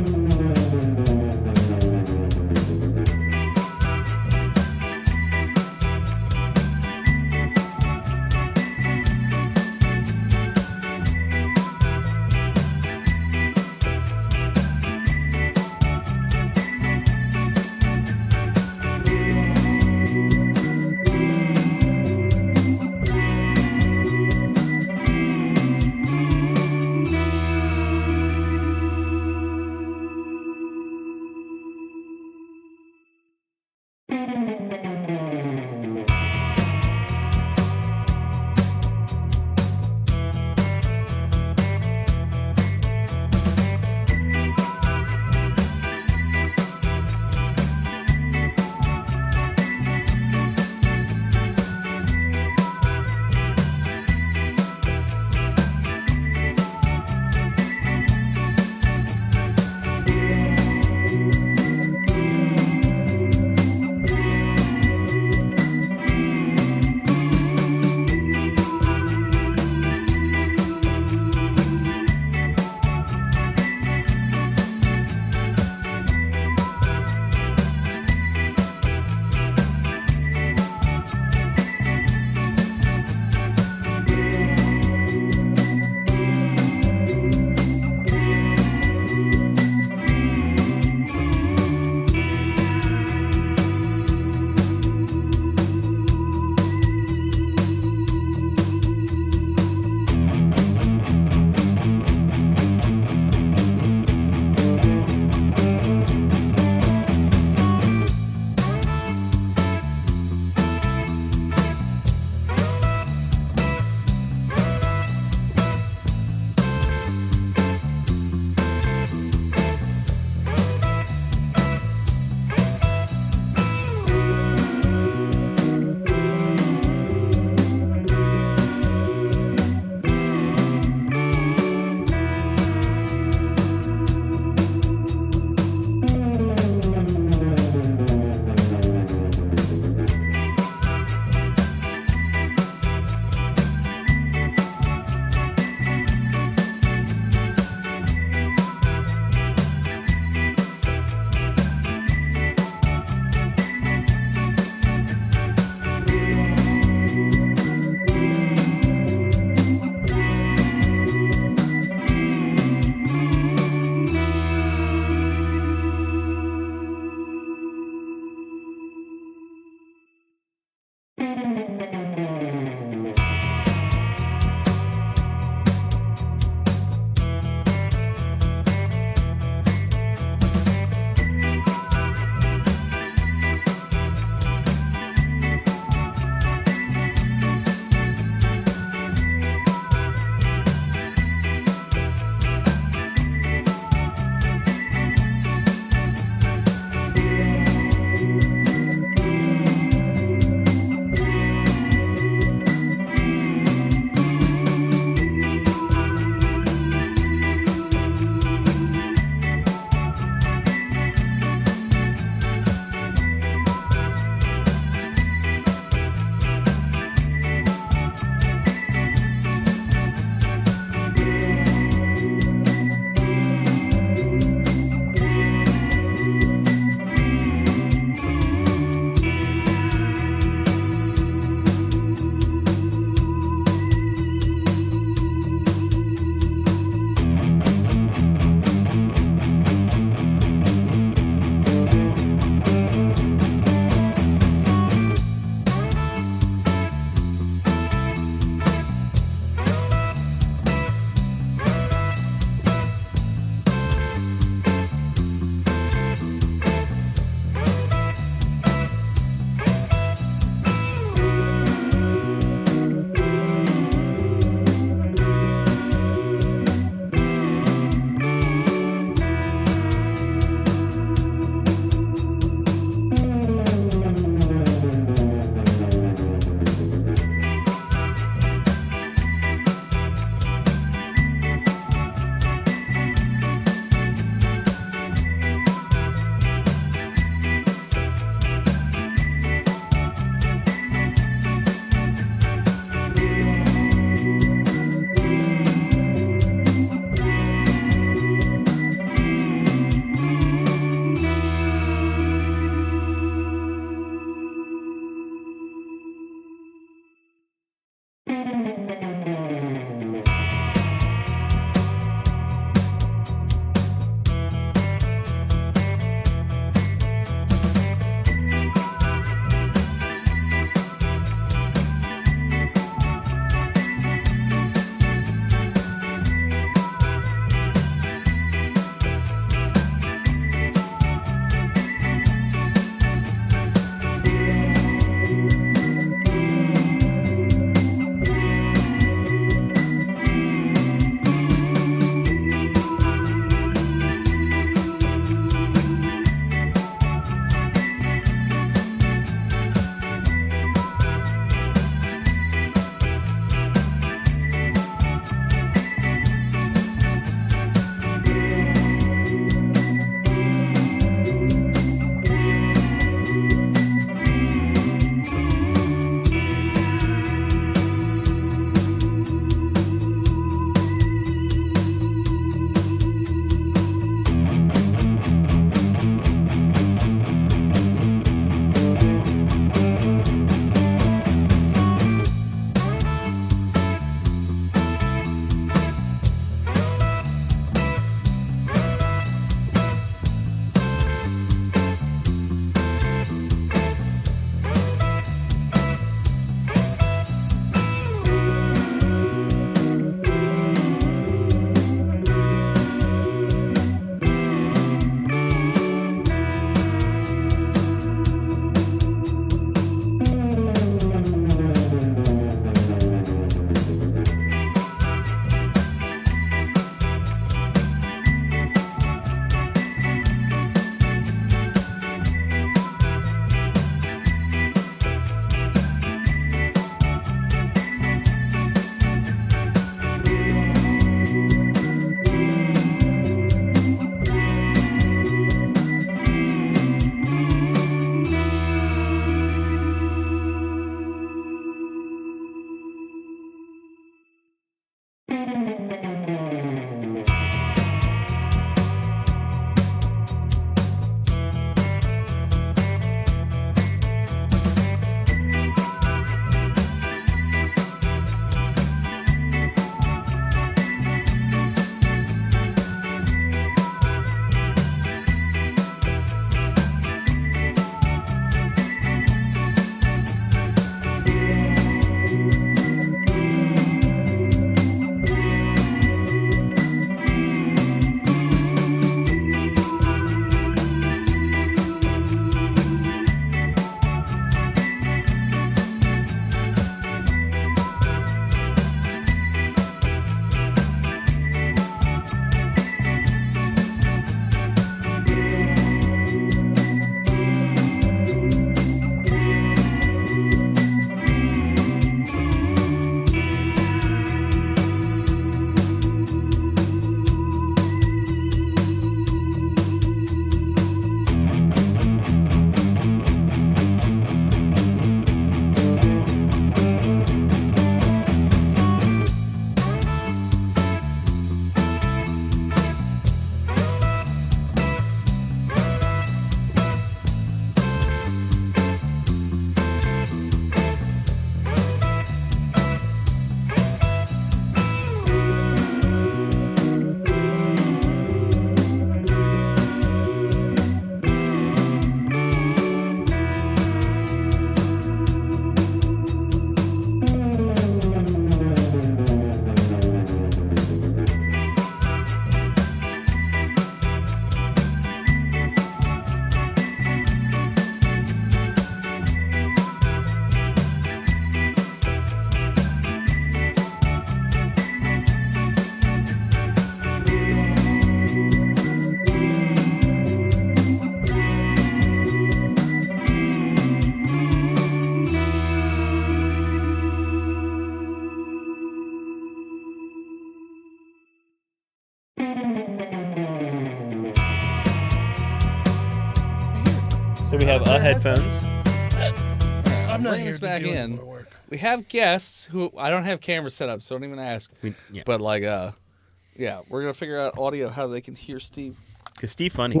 So we have headphones. I'm not Bring here us to back do any in. more work. We have guests who I don't have cameras set up, so don't even ask. Yeah. But like, yeah, we're gonna figure out audio how they can hear Steve. Because Steve funny.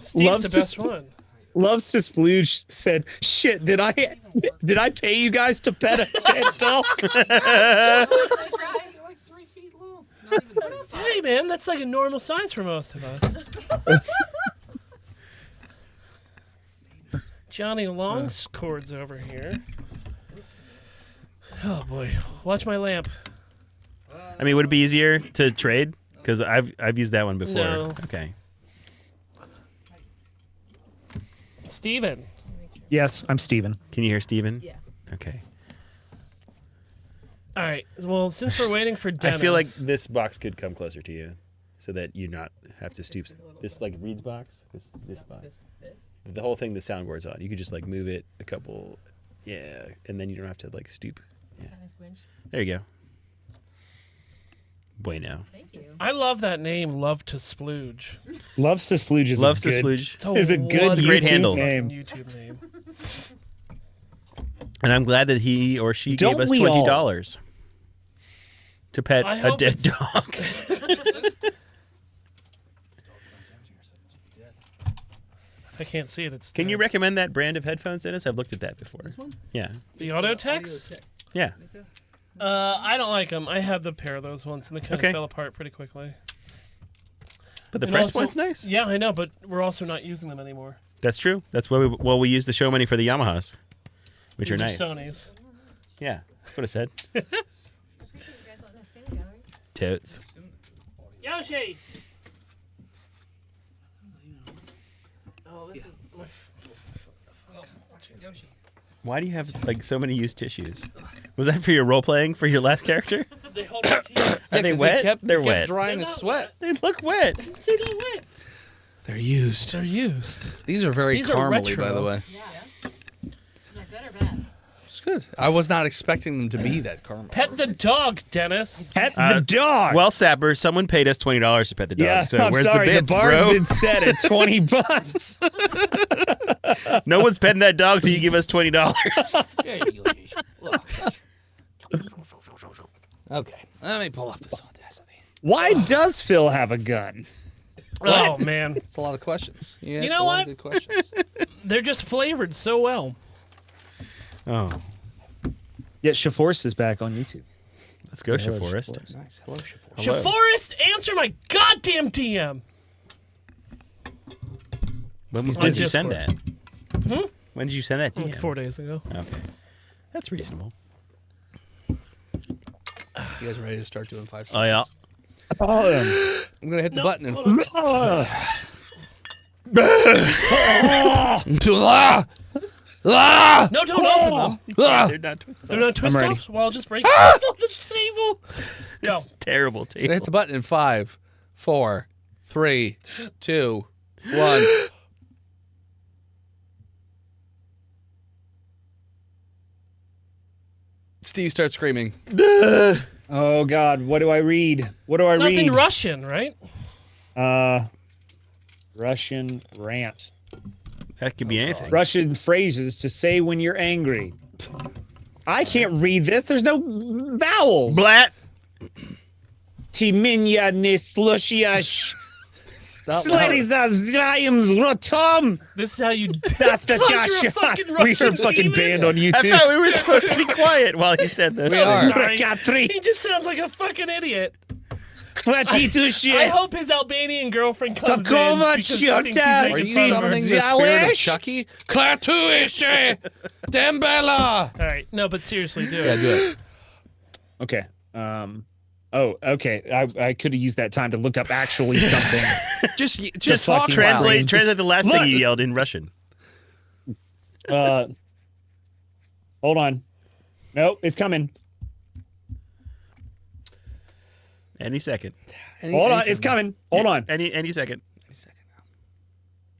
Steve's Loves the to best one. Loves to Splooge said, "Shit, did I pay you guys to pet a dead dog?" You're like 3 feet long. Not even 3. Hey, man, that's like a normal size for most of us. Johnny Longcord's over here. Oh boy, watch my lamp. I mean, would it be easier to trade? Because I've used that one before. No. Okay. Steven. Yes, I'm Steven. Can you hear Steven? Yeah. Okay. All right. Well, since we're waiting for Dennis, I feel like this box could come closer to you, so that you not have to stoop. This like Reed's box. This box. This? The whole thing the soundboard's on. You could just like move it a couple, yeah, and then you don't have to like stoop. Yeah. Tiny squinch. There you go. Bueno. Thank you. I love that name, Love to Splooge. Loves to Splooge is Loves a to good, splooge. is a good wonderful great handle. fucking name. YouTube name. And I'm glad that he or she Don't gave us we all? $20 to pet I a hope dead it's- dog. If I can't see it, it's Can you dead. recommend that brand of headphones, Dennis? I've looked at that before. This one? Yeah. The Auto Text? Yeah. I don't like them. I had the pair of those once, and they kind of Okay. fell apart pretty quickly. But the And price also- point's nice. Yeah, I know, but we're also not using them anymore. That's true. That's why we use the show money for the Yamahas, which These are nice. Sony's. Yeah, that's what I said. You guys want this family gallery? Totes. Yoshi! Oh, this is my. Why do you have like so many used tissues? Was that for your role playing for your last character? They hold my teeth. Are they 'cause wet? He kept, They're he kept wet. drying They're his not sweat. They look wet. They're not wet. They're used. They're used. These are very These are caramely, by retro. the way. Yeah. Is that good or bad? It's good. I was not expecting them to be that caramel. Pet the dog, Dennis. Pet the dog. Well, Sapper, someone paid us $20 to pet the dog. yeah, so I'm where's sorry. the bits, bar's bro? been set at $20. No one's petting that dog till you give us $20. Okay, let me pull up this audacity. Why does Phil have a gun? Oh man, It's a lot of questions. You asked know a lot what? of good questions. they're just flavored so well. Oh, Yeah, Shaforce is back on YouTube. let's go, Shaforest. Nice. Hello, Shafor. Hello. Shaforest, answer my goddamn DM. When On did you send that? Discord. When did you send that Like DM? 4 days ago. Okay, that's reasonable. You guys ready to start doing 5 seconds? Oh yeah. Oh, I'm gonna hit the No, button and. hold on. Ah! No, don't open them. Ah! They're not twisted. They're not twist ready. offs. Well, I'll just break the table. Go. It's terrible. I'm gonna hit the button in 5, 4, 3, 2, 1. Steve starts screaming. oh God, what do I read? What do I Something read? Russian, right? Russian rant. That could be anything. Russian phrases to say when you're angry. I can't read this. There's no vowels. Blat. Ty mnie nie slushiasz. Not loud. Slitty rotom. This is how you. That's the Thought you were a shot. fucking We are Russian fucking demon. banned on I YouTube. thought we were supposed to be quiet while he said this. We are. Sorry. Katri. He just sounds like a fucking idiot. Klatitu I shit. hope his Albanian girlfriend comes Kakova in because she thinks he's chota. Are making you fun of her. summoning the spirit of Zalish? Chucky? Klatuishe! Dembella! All right, no, but seriously, do Yeah, it. do it. Okay. Oh, okay. I could have used that time to look up actually something. Just talk fucking loud. Translate the last Look. thing you yelled in Russian. Hold on. Nope, it's coming. Any second. Hold on, it's coming. Hold on. Any second.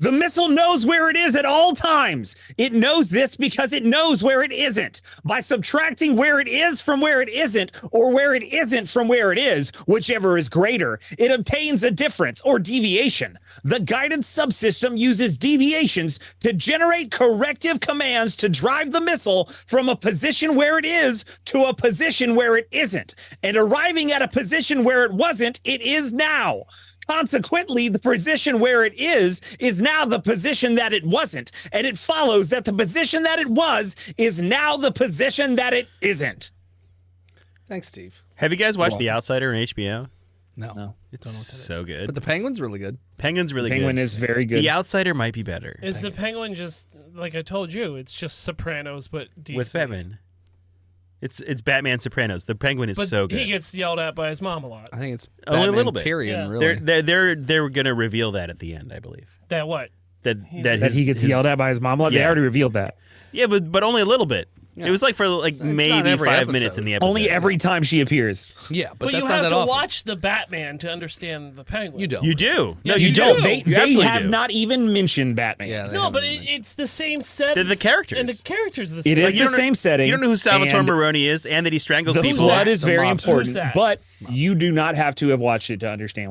The missile knows where it is at all times. It knows this because it knows where it isn't. By subtracting where it is from where it isn't, or where it isn't from where it is, whichever is greater, it obtains a difference or deviation. The guided subsystem uses deviations to generate corrective commands to drive the missile from a position where it is to a position where it isn't. And arriving at a position where it wasn't, it is now. Consequently, the position where it is now the position that it wasn't, and it follows that the position that it was is now the position that it isn't. Thanks, Steve. Have you guys watched The Outsider on HBO? No. It's so good. But the Penguin's really good. Penguin's really Penguin good. is very good. The Outsider might be better. Is the Penguin just like I told you? It's just Sopranos, but DC. With Batman. It's Batman Sopranos. The Penguin is But so good. he gets yelled at by his mom a lot. I think it's Only a Batman little bit. Tyrion, Yeah. really. They're gonna reveal that at the end, I believe. That what? That that he gets yelled at by his mom. They Yeah. already revealed that. Yeah, but only a little bit. Yeah. It was like for like It's not maybe every 5 episode. minutes in the episode. Only every time she appears. Yeah, but But that's you not have that to often. watch the Batman to understand the Penguin. You don't. You do. No, Yes, you you don't. do. They You absolutely have do. not even mentioned Batman. Yeah, they No, haven't but mentioned. it's the same set. They're the characters. And the characters are the same. It is Like, you the don't- same setting. You don't know who Salvatore and Moroni is, and that he strangles The people. blood is The very mobster. important, Who's that? but you do not have to have watched it to understand what